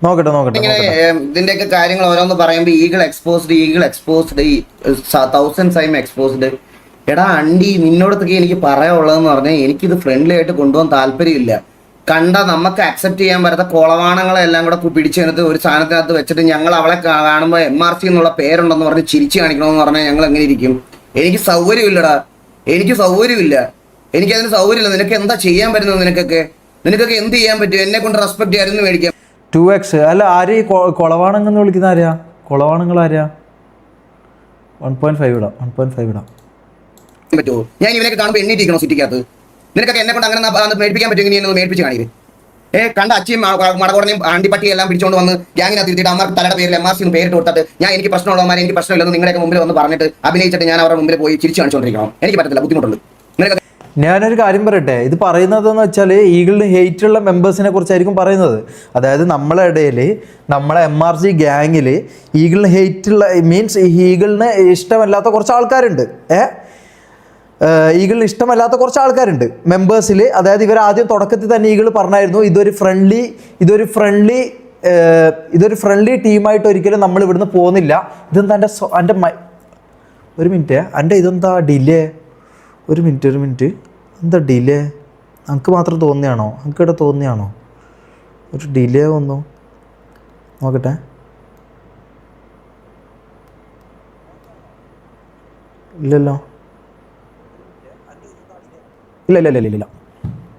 നോക്കട്ടെ നോക്കട്ടെ. ഇതിന്റെയൊക്കെ കാര്യങ്ങൾ ഓരോന്ന് പറയുമ്പോൾ ഈഗിൾ എക്സ്പോസ്ഡ് ഈ 1000 ടൈം എക്സ്പോസ്ഡ്. എടാ അണ്ടി, നിന്നോടത്തൊക്കെ എനിക്ക് പറയാനുള്ളതെന്ന് പറഞ്ഞാൽ എനിക്കിത് ഫ്രണ്ട്ലി ആയിട്ട് കൊണ്ടുപോകാൻ താല്പര്യമില്ല. കണ്ട നമുക്ക് അക്സെപ്റ്റ് ചെയ്യാൻ പറ്റാത്ത കൊളവാണങ്ങളെല്ലാം കൂടെ പിടിച്ചെടുത്ത് ഒരു സാധനത്തിനകത്ത് വെച്ചിട്ട് ഞങ്ങൾ അവളെ കാണുമ്പോൾ MRC എന്നുള്ള പേരുണ്ടെന്ന് പറഞ്ഞ് ചിരിച്ചു കാണിക്കണമെന്ന് പറഞ്ഞാൽ ഞങ്ങൾ എങ്ങനെ ഇരിക്കും? എനിക്ക് സൗകര്യമില്ലടാ, എനിക്ക് സൗകര്യമില്ല, എനിക്കതിന് സൗകര്യമില്ല. നിനക്ക് എന്താ ചെയ്യാൻ പറ്റുന്നത്? നിനക്കൊക്കെ എന്ത് ചെയ്യാൻ പറ്റും? എന്നെ കൊണ്ട് റെസ്പെക്ട് ചെയ്യാൻ മേടിക്കാം. 2x അല്ല, ആര് കൊളവാണെന്ന് വിളിക്കുന്ന ആരാ? കൊളവാണങ്ങൾ ആരാ? 1.5 ഇടാം, 1.5 ഇടാം പറ്റുമോ? ഞാൻ ഇവനൊക്കെ കാണുമ്പോൾ എണ്ണീറ്റിരിക്കണോ സിറ്റിക്കകത്ത്? നിനക്കൊക്കെ എന്നെ കൊണ്ട് അങ്ങനെ മേടിപ്പിക്കാൻ പറ്റുമെങ്കിൽ നീ മേടിപ്പിച്ച് കാണിക്കും. കണ്ട അച്ചിയും മടകോടനെയും അണ്ടിപ്പട്ടിയും എല്ലാം പിടിച്ചുകൊണ്ട് വന്ന് ഗ്യാങ്ങിനകത്ത് ഇരുത്തിയിട്ട് അമ്മർക്ക് തലയുടെ പേരിൽ MRC എന്ന് പേരിട്ട് കൊടുത്തിട്ട് ഞാൻ എനിക്ക് പ്രശ്നമുള്ളവന്മാരെ എനിക്ക് പ്രശ്നമില്ലെന്ന് നിങ്ങളൊക്കെ മുമ്പിൽ വന്ന് പറഞ്ഞിട്ട് അഭിനയിച്ചിട്ട് ഞാൻ അവരുടെ മുമ്പിൽ പോയി ചിരിച്ചു കാണിച്ചുകൊണ്ടിരിക്കണം. എനിക്ക് പറ്റത്തില്ല, ബുദ്ധിമുട്ടുണ്ട്. ഞാനൊരു കാര്യം പറയട്ടെ, ഇത് പറയുന്നതെന്ന് വെച്ചാൽ ഈഗിളിന് ഹെയ്റ്റുള്ള മെമ്പേഴ്സിനെ കുറിച്ചായിരിക്കും പറയുന്നത്. അതായത് നമ്മളെ ഇടയിൽ നമ്മളെ MRC ഗ്യാങ്ങിൽ ഈഗിളിന് ഹെയ്റ്റുള്ള മീൻസ് ഈഗിളിന് ഇഷ്ടമല്ലാത്ത കുറച്ച് ആൾക്കാരുണ്ട്. ഈഗിളിന് ഇഷ്ടമല്ലാത്ത കുറച്ച് ആൾക്കാരുണ്ട് മെമ്പേഴ്സിൽ. അതായത് ഇവർ ആദ്യം തുടക്കത്തിൽ തന്നെ ഈഗിൾ പറഞ്ഞായിരുന്നു ഇതൊരു ഫ്രണ്ട്ലി ടീമായിട്ട് ഒരിക്കലും നമ്മൾ ഇവിടുന്ന് പോകുന്നില്ല. ഇതെന്താ എൻ്റെ ഒരു മിനിറ്റ്, എൻ്റെ ഇതെന്താ ഡിലേ? ഒരു മിനിറ്റ്, എന്താ ഡിലേ? നമുക്ക് മാത്രം തോന്നിയാണോ? നമുക്കിവിടെ തോന്നിയാണോ ഒരു ഡിലേ വന്നു? നോക്കട്ടെ. ഇല്ലല്ലോ, ഇല്ല.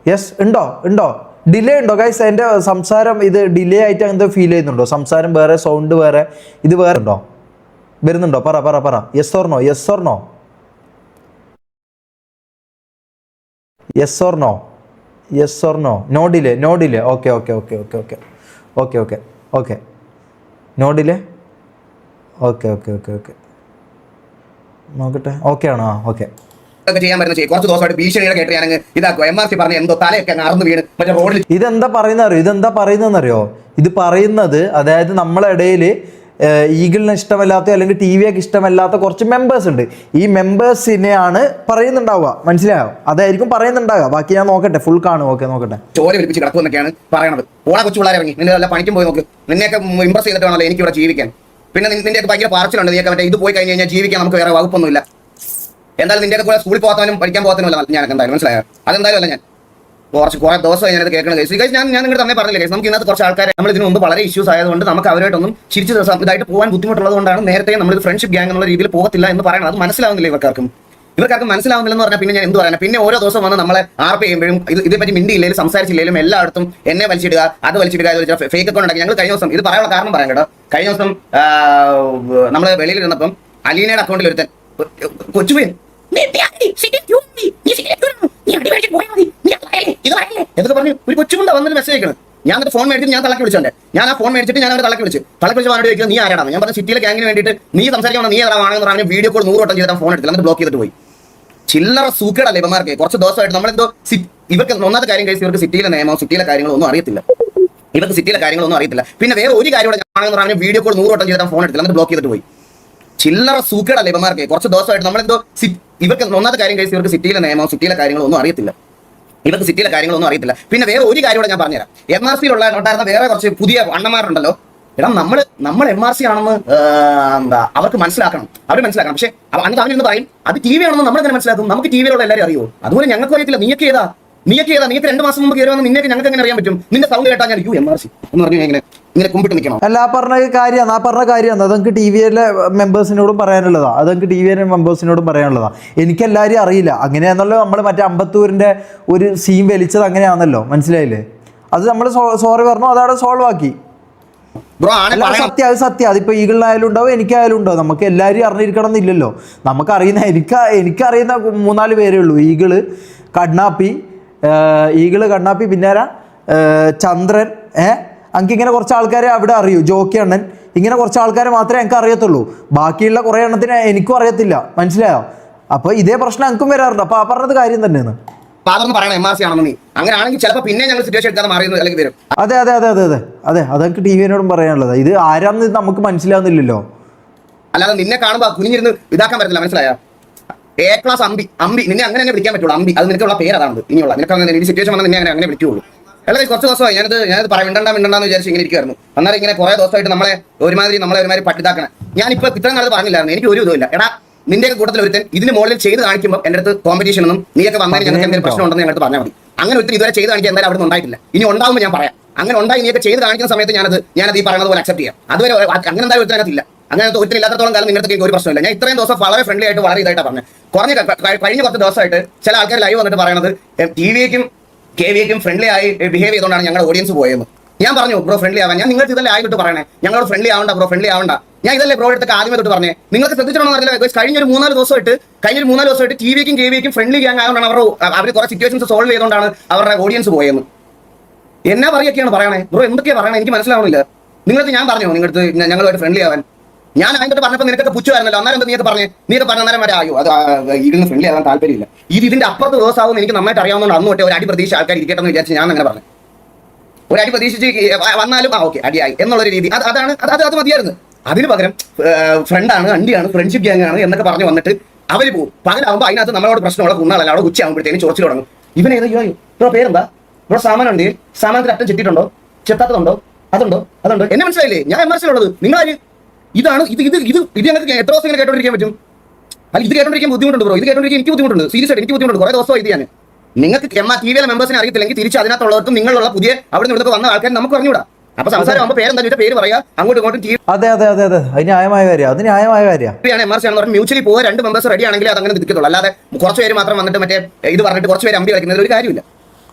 യെസ്, ഉണ്ടോ ഡിലേ ഉണ്ടോ ഗൈസ്? എൻ്റെ സംസാരം ഇത് ഡിലേ ആയിട്ട് എന്തോ ഫീൽ ചെയ്യുന്നുണ്ടോ? സംസാരം വേറെ, സൗണ്ട് വേറെ, ഇത് വേറെ ഉണ്ടോ? വരുന്നുണ്ടോ? പറ. Yes or no? No delay. Okay. No delay. Okay. നോക്കട്ടെ, ഓക്കെ ആണോ? ഓക്കെ. ചെയ്യാൻ പറ്റുന്ന കുറച്ച് ദിവസമായിട്ട് ഭീഷണിയുടെ കേട്ട് ഞാൻ ഇതാക്കുക. MRC പറഞ്ഞ എന്തോ തലയൊക്കെ അറന്ന് വീണ് മറ്റേ റോഡിൽ. ഇതെന്താ പറയുന്നതെന്നറിയോ? ഇത് പറയുന്നത് അതായത് നമ്മളെ ഇടയിൽ ഈഗിളിന് ഇഷ്ടമല്ലാത്ത അല്ലെങ്കിൽ TVക്ക് ഇഷ്ടമല്ലാത്ത കുറച്ച് മെമ്പേഴ്സ് ഉണ്ട്. ഈ മെമ്പേഴ്സിനെയാണ് പറയുന്നുണ്ടാവുക, മനസ്സിലായോ? അതായിരിക്കും പറയുന്നുണ്ടാവുക. ബാക്കി ഞാൻ നോക്കട്ടെ, ഫുൾ കാണും. ഓക്കെ, നോക്കട്ടെ. ചോര വിളിപ്പിച്ച് കിടക്കുമെന്നൊക്കെയാണ് പറയണത്. ഓളെ കൊച്ചു പിള്ളേരെ ഇറങ്ങി നിന്റെ നല്ല പണിക്കും പോയി നോക്ക്. നിന്നെയൊക്കെ ഇംപ്രസ് ചെയ്തിട്ട് വേണമല്ലോ എനിക്ക് ഇവിടെ ജീവിക്കാൻ. പിന്നെ നിന്റെയൊക്കെ ഭയങ്കര പാർച്ചിലുണ്ട്. നീയൊക്കെ മറ്റേ ഇത് പോയി കഴിഞ്ഞ് കഴിഞ്ഞാൽ ജീവിക്കാൻ നമുക്ക് വേറെ വകുപ്പൊന്നുമില്ല. എന്തായാലും നിന്റെ കൂടെ സ്കൂളിൽ പോകാത്തവനും പഠിക്കാൻ പോകാത്തനുമല്ല ഞാൻ. എന്തായാലും മനസ്സിലായോ? അതെന്തായാലും അല്ല. ഞാൻ കുറെ ദിവസം ഞാനത് കേൾക്കണം കേസ്. ഞാൻ നിങ്ങൾ തന്നെ പറഞ്ഞില്ല കേസ്. നമുക്ക് ഇന്നത്തെ കുറച്ച് ആൾക്കാരെ നമ്മൾ ഇതിനു മുമ്പ് വളരെ ഇഷ്യൂസ് ആയതുകൊണ്ട് നമുക്ക് അവരായിട്ടൊന്നും ചിരിച്ച് ഇതായിട്ട് പോകാൻ ബുദ്ധിമുട്ടുള്ളത് കൊണ്ടാണ് നേരത്തെ നമ്മൾ ഫ്രണ്ട്ഷിപ്പ് ഗ്യാങ് എന്നുള്ള രീതിയിൽ പോകത്തില്ല എന്ന് പറയുന്നത്. അത് മനസ്സിലാവുന്നില്ല ഇവർക്കാർക്കും മനസ്സിലാവുന്നില്ലെന്ന് പറഞ്ഞാൽ പിന്നെ ഞാൻ എന്ത് പറയാനാ? പിന്നെ ഓരോ ദിവസം വന്ന് നമ്മളെ RP ചെയ്യുമ്പോഴും ഇതേപ്പറ്റി മിണ്ടിയില്ലെങ്കിലും സംസാരിച്ചില്ലെങ്കിലും എല്ലായിടത്തും എന്നെ വലിച്ചിടുക, അത് വലിച്ചിടുക, ഫേക്ക് അക്കൗണ്ട് ഉണ്ടാക്കി. ഞങ്ങൾ കഴിഞ്ഞ ദിവസം ഇത് പറയാനുള്ള കാരണം പറയാം കേട്ടോ. കഴിഞ്ഞ ദിവസം നമ്മൾ വെളിയിൽ ഇരുന്നപ്പം അലീനയുടെ അക്കൗണ്ടിൽ ഒരുത്തൻ കൊച്ചുപേൻ എന്നൊക്കെ പറഞ്ഞു ഒരു കൊച്ചുമുണ്ട വന്നൊരു മെസ്സേജ് അയക്കണം. ഞാൻ എന്നിട്ട് ഫോൺ മേടിച്ചിട്ട് ഞാൻ തളക്കി വിളിച്ചോണ്ട് ഞാൻ ആ ഫോൺ മേടിച്ചിട്ട് ഞാൻ അവരെ തളക്കി വിളിച്ച് അവനോട് ചോദിക്കുന്നത് നീ ആരാണ്? ഞാൻ പറഞ്ഞ സിറ്റിയിലെ ഗ്യാങ്ങിന് വേണ്ടിയിട്ട് നീ സംസാരിക്കണം, നീ ഏതാണെന്ന് പറഞ്ഞ് വീഡിയോ കോൾ 100 വട്ടം ചെയ്താൽ ഫോൺ എടുത്തില്ല, എന്നിട്ട് ബ്ലോക്ക് ചെയ്തിട്ട് പോയി. ചില്ലറ സൂക്കേടല്ലേ ഇവന്മാർക്ക്? കുറച്ച് ദിവസമായിട്ട് നമ്മളെന്തോ ഇവർക്ക് ഒന്നാമത്തെ കാര്യം കഴിച്ച് ഇവർക്ക് സിറ്റിയിലെ നിയമം സിറ്റിയിലെ കാര്യങ്ങളൊന്നും അറിയത്തില്ല. പിന്നെ വേറെ ഒരു കാര്യം ആണെന്ന് പറഞ്ഞ് വീഡിയോ കോൾ 100 വട്ടം ചെയ്താൽ ഫോൺ എടുത്തില്ല, എന്നിട്ട് ബ്ലോക്ക് ചെയ്തിട്ട് പോയി. ചില്ലറ സൂക്കേടല്ലേ ഇവന്മാർക്ക്? കുറച്ച് ദിവസമായിട്ട് നമ്മളെന്തോ ഇവർക്ക് ഒന്നാമത്തെ കാര്യം കഴിച്ച് ഇവർക്ക് സിറ്റിയിലെ നിയമം സിറ്റിയിലെ കാര്യങ്ങളൊന്നും അറിയത്തില്ല. പിന്നെ വേറെ ഒരു കാര്യം ഞാൻ പറഞ്ഞുതരാം. MRCയിലുള്ള ഉണ്ടായിരുന്ന വേറെ കുറച്ച് പുതിയ അണ്ണന്മാരുണ്ടല്ലോ. എടാ നമ്മൾ MRC ആണെന്ന് അവർക്ക് മനസ്സിലാക്കണം. പക്ഷെ അവനിന്ന് പറയും അത് TV ആണെന്ന് നമ്മളെങ്ങനെ മനസ്സിലാക്കും? നമുക്ക് TVയിലുള്ള എല്ലാവരും അറിയോ? അതുപോലെ ഞങ്ങൾക്ക് അറിയത്തില്ല. നീയൊക്കെ ഏതാ? നീയൊക്കെ 2 മാസം മുമ്പ് കയറി വന്ന് നിന്നൊക്കെ ഞങ്ങൾക്ക് എങ്ങനെ അറിയാൻ പറ്റും? നിന്റെ സൗണ്ട് കേട്ടാൽ ഞാൻ MRC എന്ന് പറഞ്ഞു ഇങ്ങനെ കുമ്പിട്ട് നിൽക്കണം. അല്ല, ആ പറഞ്ഞ കാര്യമാണ്. അതെനിക്ക് TVയിലെ മെമ്പേഴ്സിനോടും പറയാനുള്ളതാ. എനിക്കെല്ലാവരും അറിയില്ല. അങ്ങനെയാണല്ലോ നമ്മൾ മറ്റേ അമ്പത്തൂരിൻ്റെ ഒരു സീൻ വലിച്ചത്, അങ്ങനെയാണല്ലോ. മനസ്സിലായില്ലേ? അത് നമ്മൾ സോറി പറഞ്ഞു, അതവിടെ സോൾവ് ആക്കി. സത്യം. അതിപ്പോ ഈഗിളിനായാലും ഉണ്ടാവും, എനിക്കായാലും ഉണ്ടാവും. നമുക്ക് എല്ലാവരും അറിഞ്ഞിരിക്കണം എന്നില്ലല്ലോ. എനിക്കറിയുന്ന 3-4 പേരേ ഉള്ളൂ. ഈഗിള്, കണ്ണാപ്പി, പിന്നെ ചന്ദ്രൻ, എനിക്കിങ്ങനെ കുറച്ച് ആൾക്കാരെ അവിടെ അറിയൂ. ജോക്കി അണ്ണൻ, ഇങ്ങനെ കുറച്ച് ആൾക്കാരെ മാത്രമേ എനിക്ക് അറിയത്തുള്ളൂ. ബാക്കിയുള്ള കുറേ എണ്ണത്തിന് എനിക്കും അറിയത്തില്ല. മനസ്സിലായോ? അപ്പൊ ഇതേ പ്രശ്നം എനിക്കും വരാറുണ്ട്. അപ്പൊ ആ പറഞ്ഞത് കാര്യം തന്നെയാണ്. അതെ, അതൊക്കെ TVനോടും പറയാനുള്ളത്. ഇത് ആരാന്ന് നമുക്ക് മനസ്സിലാവുന്നില്ലല്ലോ. അല്ലാതെ നിന്നെ കാണുമ്പോ കുനിഞ്ഞിരുന്ന് ഇതാക്കാൻ പറ്റില്ല. മനസ്സിലായോ? A ക്ലാസ് അമ്പി നിന്നെ അങ്ങനെ വിളിക്കാൻ പറ്റുള്ളൂ. അമ്പി അത് നിനക്കുള്ള പേര് അതാണ്. ഇനിയുള്ള നിനക്ക് സിറ്റുവേഷൻ വന്നാൽ നിന്നെ അങ്ങനെ വിളിക്കുള്ളൂ. അല്ലെങ്കിൽ കുറച്ച് ദിവസമായി ഞാനത് മിണ്ടണ്ടെന്ന് വിചാരിച്ച് ഇങ്ങനെ ഇരിക്കുമായിരുന്നു. അന്നേരം ഇങ്ങനെ കുറെ ദിവസമായിട്ട് നമ്മളെ ഒരുമാതിരി പട്ടിതാക്കണം. ഞാനിപ്പോൾ ഇത്രയും നാളത് പറഞ്ഞില്ലായിരുന്നു, എനിക്ക് ഒരു ഇതുമില്ല. എടാ നിന്റെയൊക്കെ കൂട്ടത്തിൽ ഒരുത്തൻ ഇതിന് മുകളിൽ ചെയ്ത് കാണിക്കുമ്പോൾ എൻ്റെ അടുത്ത് കോമ്പറ്റീഷൻ ഒന്നും നീയൊക്കെ വന്നതിന് ഞങ്ങൾക്ക് എന്തെങ്കിലും പ്രശ്നം ഉണ്ടെന്ന് ഞങ്ങൾക്ക് പറഞ്ഞാൽ മതി. അങ്ങനെ ഒത്തിരി ഇതുവരെ ചെയ്ത് കാണിക്കാൻ എന്തായാലും അവിടെ ഉണ്ടായിട്ടില്ല. ഇനി ഉണ്ടാവുമ്പോൾ ഞാൻ പറയാം. അങ്ങനെ ഉണ്ടായി നീയൊക്കെ ചെയ്ത് കാണിക്കുന്ന സമയത്ത് ഞാനത് ഈ പറയുന്നത് പോലെ അക്സെപ്റ്റ് ചെയ്യാം. അതുവരെ അങ്ങനെ എന്തായാലും ഒരുത്തിനകത്തില്ല. അങ്ങനെ ഒത്തിരി ഇല്ലാത്തത്തോളം കാലം നിങ്ങൾക്ക് ഒരു പ്രശ്നമില്ല. ഞാൻ ഇത്രയും ദിവസം വളരെ ഫ്രണ്ട്ലി ആയിട്ട് വളരെ ഇതായിട്ടാണ് പറഞ്ഞത്. കഴിഞ്ഞ കുറച്ച് ദിവസമായിട്ട് ചില ആൾക്കാർ ലൈവ് വന്നിട്ട് പറയുന്നത് ടിവിക്കും കെവിക്കും ഫ്രണ്ട്ലി ആയി ബിഹേവ് ചെയ്തുകൊണ്ടാണ് ഞങ്ങളുടെ ഓഡിയൻസ് പോയെന്ന്. ഞാൻ പറഞ്ഞു ബ്രോ ഫ്രണ്ട്ലി ആവാൻ, ഞാൻ നിങ്ങൾക്ക് ഇതല്ലേ ആയിട്ട് പറയണേ, ഞങ്ങളോട് ഫ്രണ്ട്ലി ആവണ്ട ബ്രോ, ഫ്രണ്ട്ലി ആവണ്ട. ഞാൻ ഇതല്ലേ ബ്രോ അടുത്തൊക്കെ ആദ്യമേ തൊട്ട് പറഞ്ഞേ. നിങ്ങൾക്ക് ശ്രദ്ധിച്ചിട്ടുണ്ടോ അറിയില്ല, കഴിഞ്ഞ ഒരു 3-4 ദിവസമായിട്ട് ടിവിക്കും കെവിക്കും ഫ്രണ്ട്ലി ഗ്യാങ് ആയതുകൊണ്ടാണ് അവർ കുറെ സിറ്റുവേഷൻസ് സോൾവ് ചെയ്തുകൊണ്ടാണ് അവരുടെ ഓഡിയൻസ് പോയെന്ന്. എന്നാ പറയൊക്കെയാണ് പറയണേ ബ്രോ, എന്തൊക്കെയാണ് പറയണേ എനിക്ക് മനസ്സിലാവുന്നില്ല. നിങ്ങൾക്ക് ഞാൻ പറഞ്ഞു നിങ്ങൾക്ക് ഞങ്ങളുമായിട്ട് ഫ്രണ്ട്ലി ആവാൻ. ഞാൻ അതിൻ്റെ പറഞ്ഞപ്പോൾ നിനക്കൊക്കെ പുച്ഛമായിരുന്നല്ലോ. അന്നേരം എന്താ നീയൊക്കെ പറഞ്ഞ അന്നേരം വരെ ആയോ അത് ഇതിന് ഫ്രണ്ട്ലി ആവാൻ താല്പര്യമില്ല. ഇതിന്റെ അപ്പുറത്ത് ദിവസമാവും എനിക്ക് നന്നായിട്ട് അറിയാവുന്നതുകൊണ്ട് അന്ന് തൊട്ടേ ഒരു അടി പ്രതീക്ഷ ആൾക്കാർ ഇരിക്കട്ടെ എന്ന് വിചാരിച്ച് ഞാൻ അങ്ങനെ പറഞ്ഞു. ഒരു അടി പ്രതീക്ഷിച്ച് വന്നാലും ഓക്കെ അടിയായി എന്നുള്ളൊരു രീതി അത് മതിയായിരുന്നു. അതിന് പകരം ഫ്രണ്ടാണ്, അണ്ടിയാണ്, ഫ്രണ്ട്ഷിപ്പ് ഗ്യാങ് ആണ് എന്നൊക്കെ പറഞ്ഞു വന്നിട്ട് അവർ പോകും. പകലാകുമ്പോൾ അതിനകത്ത് നമ്മളോട് പ്രശ്നമുള്ള കുന്നാളല്ല, അവിടെ ഉച്ചയാകുമ്പോഴത്തേനും ചോദിച്ചു തുടങ്ങും. ഇവനേതോ ബ്രോ പേരെന്താ ബ്രോ, സാമാനുണ്ട്, സാമാനത്തിൽ അറ്റം ചെത്തിയിട്ടുണ്ടോ, ചെത്താത്തതുണ്ടോ, അതുണ്ടോ എന്നെ മനസ്സിലായില്ലേ? ഞാൻ എംആർസിയിലുള്ളത് നിങ്ങളാര്? ഇതാണ് ഇത് ഞങ്ങൾക്ക് എത്ര ദിവസം ഇങ്ങനെ കേട്ടോണ്ടിരിക്കാൻ പറ്റും? അല്ല ഇത് കേട്ടോണ്ടിരിക്കാൻ ബുദ്ധിമുട്ടുണ്ട് ബ്രോ, ഇത് കേട്ടോണ്ടിരിക്കാൻ എനിക്ക് ബുദ്ധിമുട്ടുണ്ട്, സീരിയസ് ആയിട്ട് എനിക്ക് ബുദ്ധിമുട്ടുണ്ട്. കുറെ ദിവസം ഇത് ഞാൻ നിങ്ങൾക്ക് ടിവിയിലെ മെമ്പേഴ്സിനെ അറിയത്തില്ലെങ്കിൽ തിരിച്ച് അതിനകത്തുള്ളവർക്കും നിങ്ങളുള്ള പുതിയ അവിടെ നിന്ന് വന്ന ആൾക്കാർ നമുക്ക് പറഞ്ഞുകൂടാ. അപ്പൊ സംസാരം ആകുമ്പോൾ പേരെന്താ പേര് പറയാ, അങ്ങോട്ടും ഇങ്ങോട്ടും അതെ അത് ന്യായമായ കാര്യമാണ്. എംആർസി ആണെന്ന് പറഞ്ഞാൽ മ്യൂച്വലി പോയ 2 മെമ്പേഴ്സ് റെഡി ആണെങ്കിൽ അത് അങ്ങനെ നിൽക്കത്തുള്ളൂ. അല്ലാതെ കുറച്ച് പേര് മാത്രം വന്നിട്ട് മറ്റേ ഇത് പറഞ്ഞിട്ട് കുറച്ച് പേര് അമ്പി കളിക്കുന്നതിൽ ഒരു കാര്യമില്ല.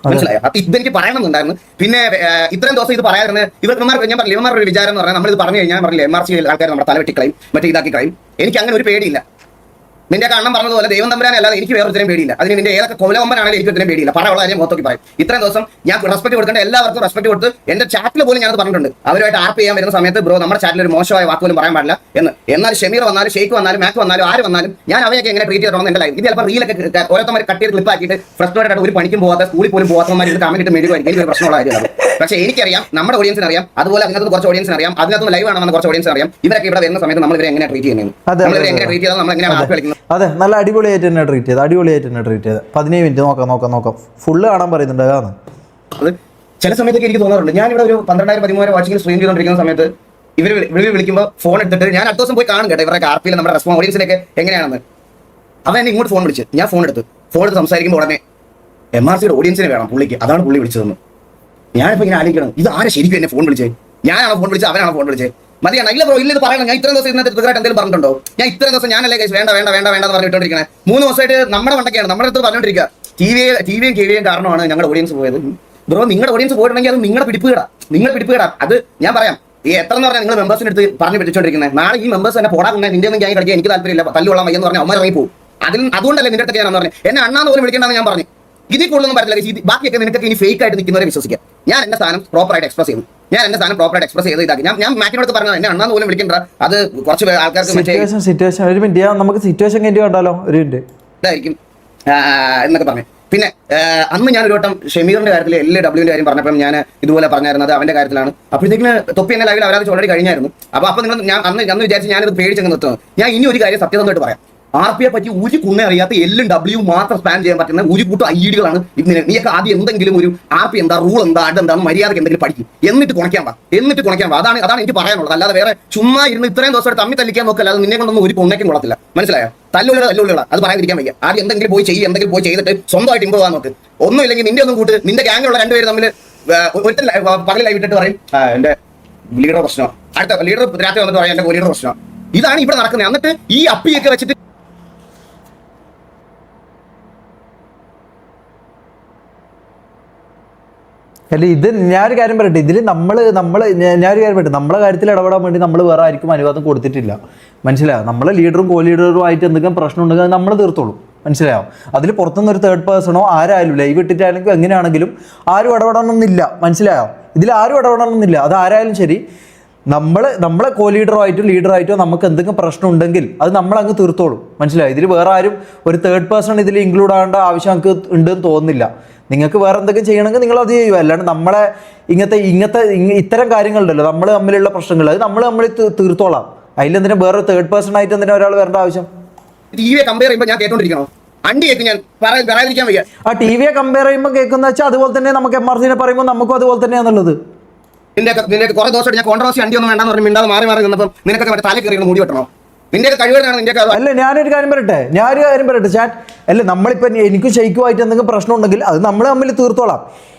മനസ്സിലായോ? അപ്പൊ ഇതെനിക്ക് പറയണമെന്നുണ്ടായിരുന്നു. പിന്നെ ഇത്രയും ദിവസം ഇത് പറയാറുണ്ട് ഇവന്മാർ ഒരു വിചാരം എന്ന് പറഞ്ഞാൽ നമ്മൾ ഇത് പറഞ്ഞു കഴിഞ്ഞാൽ പറഞ്ഞില്ല എംആർസി ആൾക്കാർ നമ്മുടെ തലവെട്ടി കളയും, മറ്റേ ഇതാക്കി കളയും. എനിക്ക് അങ്ങനെ ഒരു പേടിയില്ല. നിന്റെ അണ്ണം പറഞ്ഞതുപോലെ ദൈവം തമ്പുരാനെ അല്ലാതെ എനിക്ക് വേറൊരുത്തരം പേടിയില്ല. അതിന് നിന്റെ ഏതൊക്കെ കൊലകൊമ്പനാണെങ്കിലും എനിക്ക് ഒത്തിരി പേടിയില്ല. പറയാനുള്ള കാര്യം മൊത്തത്തിൽ പറയും. ഇത്രയും ദിവസം ഞാൻ റെസ്പെക്ട് കൊടുക്കേണ്ട എല്ലാവർക്കും റെസ്പെക്ട് കൊടുത്ത് എന്റെ ചാറ്റിൽ പോലും ഞാനത് പറഞ്ഞിട്ടുണ്ട്. അവരുമായിട്ട് ആർപ്പ് ചെയ്യാൻ വരുന്ന സമയത്ത് ബ്രോ നമ്മുടെ ചാറ്റിൽ ഒരു മോശമായ വാക്ക് പോലും പറയാൻ പാടില്ല എന്ന്. എന്നാൽ ഷമീർ വന്നാലും ഷെയ്ഖ് വന്നാലും മാക്ക് വന്നാലും ആര് വന്നാലും ഞാൻ അവയൊക്കെ എങ്ങനെ ട്രീറ്റ് ചെയ്യണമെന്ന് എന്റെ ലൈഫ്. ഇത് ചിലപ്പോൾ റീലൊക്കെ ഓരോരുത്തർ കട്ട് ചെയ്ത് ക്ലിപ്പ് ആക്കിയിട്ട് ഫ്രസ്ട്രേറ്റഡ് ആയിട്ട് ഒരു പണിക്കും പോകാത്ത സ്കൂളിൽ പോലും പോകാത്തമാർ ഇത് കമന്റ് മേടിക്കുമായിരിക്കും. എനിക്ക് ഒരു പ്രശ്നമുള്ള കാര്യമാണ്. പക്ഷേ എനിക്കറിയാം, നമ്മുടെ ഓഡിയൻസിന് അറിയാം, അതുപോലെ അതിനകത്ത് കുറച്ച് ഓഡിയൻസിന് അറിയാം, അതിനകത്ത് ലൈവ് ആണെന്ന് കുറച്ച് ഓഡിയൻസ് അറിയാം. ഇവരൊക്കെ ഇവിടെ വരുന്ന സമയത്ത് നമ്മൾ ഇവരെ എങ്ങനെ ട്രീറ്റ് ചെയ്യുന്നത്, നമ്മൾ എങ്ങനെ ട്രീറ്റ് ചെയ്താൽ നമ്മൾ എങ്ങനെ ആർപ്പ് കളിക്കുന്നത്. അതെ, നല്ല അടിപൊളിയായിട്ട് തന്നെ ട്രീറ്റ് ചെയ്ത് 15 മിനിറ്റ് നോക്കാം ഫുള്ള് കാണാൻ പറയുന്നുണ്ട്. അതാണ് അത് ചില സമയത്തൊക്കെ എനിക്ക് തോന്നാറുണ്ട്. ഞാനിവിടെ ഒരു 12,000-13,000 വാച്ചിങ്ങിൽ സ്ട്രീം ചെയ്തുകൊണ്ടിരിക്കുന്ന സമയത്ത് ഇവർ വിളിക്കുമ്പോൾ ഫോൺ എടുത്തിട്ട് ഞാൻ അടുത്ത ദിവസം പോയി കാണും കേട്ടോ ഇവരുടെ ആർപ്പിയിൽ നമ്മുടെ റെസ്പോൺസ് ഓഡിയൻസിനൊക്കെ എങ്ങനെയാണെന്ന്. അവൻ എന്നെ ഇങ്ങോട്ട് ഫോൺ വിളിച്ച്, ഞാൻ ഫോൺ എടുത്ത് സംസാരിക്കുമ്പോൾ ഉടനെ എംആർസിയുടെ ഓഡിയൻസിനെ വേണം പുള്ളിക്ക്, അതാണ് പുള്ളി വിളിച്ചതെന്ന്. ഞാനിപ്പോൾ ഇങ്ങനെ ആലോചിക്കണം, ഇത് ആരെ ശരിക്കും എന്നെ ഫോൺ വിളിച്ചേ? ഞാനാണോ ഫോൺ വിളിച്ചത്, അവനാണോ ഫോൺ വിളിച്ചത്? മതിയാണ്. ഇല്ല ബ്രോ, ഇല്ല ഇത് പറയണം. ഞാൻ ഇത്രയും ദിവസം ഇന്നത്തെ ട്രിഗറായിട്ട് എന്തെങ്കിലും പറഞ്ഞിട്ടുണ്ടോ? ഞാൻ ഇത്രയും ദിവസം ഞാനല്ലേ വേണ്ട എന്ന് പറഞ്ഞിട്ടുണ്ടിരിക്കണേ. 3 ദിവസമായിട്ട് നമ്മുടെ വണ്ടൊക്കെയാണ് നമ്മുടെ അടുത്ത് പറഞ്ഞുകൊണ്ടിരിക്കുക. ടിവിയും കെവിയും കാരണമാണ് ഞങ്ങളുടെ ഓഡിയൻസ് പോയത്. ബ്രോ നിങ്ങളുടെ ഓഡിയൻസ് പോയിട്ടുണ്ടെങ്കിൽ അത് നിങ്ങളുടെ പിടിപ്പുകേടാ. അത് ഞാൻ പറയാം. ഈ എത്ര എന്ന് പറഞ്ഞാൽ നിങ്ങൾ മെമ്പേഴ്സിന് എടുത്ത് പറഞ്ഞു പിടിച്ചോണ്ടിരിക്കുന്നത്. നാളെ ഈ മെമ്പേഴ്സ് തന്നെ പോടാറുണ്ട്, നിന്റെ ഒന്നും ഞാൻ കളിക്കാൻ എനിക്ക് താല്പര്യമില്ല, തല്ലുള്ള മയ്യെന്ന് പറഞ്ഞാൽ അമ്മ ഇറങ്ങി പോകും. അതുകൊണ്ടല്ലേ നിന്റെ അടുത്ത് ഞാൻ പറഞ്ഞു എന്നെ അണ്ണാന്ന് പോലും വിളിക്കേണ്ടെന്ന് ഞാൻ പറഞ്ഞു. ഇതിൽ കൂടുതലൊന്നും പറ്റില്ല. ബാക്കിയൊക്കെ നിനക്കൊക്കെ ഇനി ഫേക്ക് ആയിട്ട് നിൽക്കുന്നവരെ വിശ്വസിക്കാം. ഞാൻ എന്റെ സാധനം പ്രോപ്പറായിട്ട് എക്സ്പ്രസ് ചെയ്തു. ഇതാക്കി ഞാൻ മാറ്റിനോട് പറഞ്ഞത് എന്നെ അണ്ണാന്ന് പോലും വിളിക്കണ്ട. അത് കുറച്ച് ആൾക്കാർക്ക് സിറ്റുവേഷൻ ഒരു മിനിറ്റ് നമുക്ക് സിറ്റുവേഷൻ കണ്ടാലോ ഒരു മിനിറ്റ് ഇതായിരിക്കും എന്നൊക്കെ പറഞ്ഞു. പിന്നെ അന്ന് ഞാൻ ഒരു വട്ടം ഷമീറിന്റെ കാര്യത്തിൽ LWന്റെ കാര്യം പറഞ്ഞപ്പോൾ ഞാൻ ഇതുപോലെ പറഞ്ഞായിരുന്നത് അവന്റെ കാര്യത്തിലാണ്. അപ്പോഴത്തേക്കിന് തൊപ്പി എന്നെ ലൈവിൽ അവരത് ഓൾറെഡി കഴിഞ്ഞായിരുന്നു. അപ്പോൾ നിങ്ങൾ ഞാൻ അന്ന് വിചാരിച്ച് ഞാനിത് പേടിച്ചങ്ങ് നിർത്തുന്നത്. ഞാൻ ഇനി ഒരു കാര്യം സത്യസന്ധമായിട്ട് പറയാം. ആർപിയെ പറ്റി ഒരു കുണ്ണെ അറിയാത്ത L W മാത്രം സ്പാൻ ചെയ്യാൻ പറ്റുന്ന ഒരു കൂട്ടം ഐഡികളാണ്. നീയൊക്കെ ആദ്യം എന്തെങ്കിലും ഒരു ആർപി എന്താ, റൂൾ എന്താ, അതെന്താന്ന് മര്യാദക്ക് എന്തെങ്കിലും പഠിക്കും, എന്നിട്ട് കുണയ്ക്കാൻ വാ. അതാണ് എനിക്ക് പറയാനുള്ളത്. അല്ലാതെ വേറെ ചുമ്മാ ഇരുന്ന് ഇത്രയും ദിവസം തമ്മി തല്ലിക്കാൻ നോക്കല്ല. അത് നിന്നെ കൊണ്ടൊന്നും ഒരു കുണ്ണയ്ക്കും കൊള്ളത്തില്ല. മനസ്സിലായോ? തല്ലുള്ള അത് പറയാതിരിക്കാൻ വയ്യ. ആദ്യം എന്തെങ്കിലും പോയി ചെയ്തിട്ട് സ്വന്തമായിട്ട് ഇമ്പ്രൂവ് ആകാൻ നോക്ക്. ഒന്നുമില്ലെങ്കിൽ നിന്റെ ഒന്നും കൂട്ട് നിന്റെ ഗ്യാങ്ങിലുള്ള 2 പേര് തമ്മിൽ ഒറ്റ പകലായി വിട്ടിട്ട് പറയും എന്റെ ലീഡർ പ്രശ്നം, അടുത്ത ലീഡർ രാത്രി വന്നിട്ട് പറയാം എന്റെ ലീഡർ പ്രശ്നം. ഇതാണ് ഇവിടെ നടക്കുന്നത്. എന്നിട്ട് ഈ അപ്പിയൊക്കെ വെച്ചിട്ട് അല്ല ഇത് ഞാനൊരു കാര്യം പറയട്ടെ, ഇതിൽ ഞാനൊരു കാര്യം പറയട്ടെ, നമ്മളെ കാര്യത്തിൽ ഇടപെടാൻ വേണ്ടി നമ്മൾ വേറെ ആർക്കും അനുവാദം കൊടുത്തിട്ടില്ല. മനസ്സിലായോ? നമ്മളെ ലീഡറും കോ ലീഡറും ആയിട്ട് എന്തെങ്കിലും പ്രശ്നം ഉണ്ടെങ്കിൽ അത് നമ്മൾ തീർത്തോളും. മനസ്സിലായോ? അതിൽ പുറത്തുനിന്ന് ഒരു തേർഡ് പേഴ്സണോ ആരായാലും ലൈവ് ഇട്ടിട്ടാണെങ്കിലും എങ്ങനെയാണെങ്കിലും ആരും ഇടപെടണമെന്നില്ല. മനസ്സിലായോ? ഇതിൽ ആരും ഇടപെടണമെന്നില്ല. അത് ആരായാലും ശരി, നമ്മളെ കോ ലീഡറായിട്ടോ ലീഡറായിട്ടോ നമുക്ക് എന്തെങ്കിലും പ്രശ്നം ഉണ്ടെങ്കിൽ അത് നമ്മളങ്ങ് തീർത്തോളും. മനസ്സിലായോ? ഇതിൽ വേറെ ആരും ഒരു തേർഡ് പേഴ്സൺ ഇതിൽ ഇൻക്ലൂഡ് ആകേണ്ട ആവശ്യം നമുക്ക് ഉണ്ടെന്ന് തോന്നുന്നില്ല. നിങ്ങൾക്ക് വേറെ എന്തെങ്കിലും ചെയ്യണമെങ്കിൽ നിങ്ങൾ അത് ചെയ്യുക. അല്ലാണ്ട് നമ്മളെ ഇത്തരം കാര്യങ്ങളുണ്ടല്ലോ, നമ്മൾ തമ്മിലുള്ള പ്രശ്നങ്ങൾ, അത് നമ്മൾ തീർത്തോളാം. അതിലെന്തിനാ വേറെ തേർഡ് പേഴ്സൺ ആയിട്ട് എന്തിനാ ഒരാൾ വരേണ്ട ആവശ്യം? ടിവിയെ കമ്പയർ ചെയ്യുമ്പോൾ ഞാൻ കേട്ടോണ്ടിരിക്കണോ? അണ്ടി കേൾക്കും ഞാൻ പറയാതിരിക്കാൻ വയ്യ. ആ ടി വിയെ കമ്പയർ ചെയ്യുമ്പോൾ കേൾക്കുന്ന വെച്ചാൽ അതുപോലെ തന്നെ നമുക്ക് MRCനെ പറയുമ്പോൾ നമുക്കും അതുപോലെ തന്നെയാണുള്ളത്. നിന്റെ കുറെ ദിവസം ഞാൻ കോൺട്രവേഴ്സി അണ്ടി ഒന്നും വേണ്ടെന്ന് പറഞ്ഞ് മിണ്ടാതെ മാറി നിന്നപ്പോൾ നിനക്കൊക്കെ മറ്റേ തല കയറി മൂടി വെട്ടണോ? നിന്റെയൊക്കെ കഴിവുകളാണ് നിന്റെയൊക്കെ. അല്ല ഞാനൊരു കാര്യം പറയട്ടെ ചാറ്റ്. അല്ല നമ്മളിപ്പോൾ എനിക്ക് ഷെയ്ക്കുമായിട്ട് എന്തെങ്കിലും പ്രശ്നം ഉണ്ടെങ്കിൽ അത് നമ്മൾ തമ്മിൽ തീർത്തോളാം.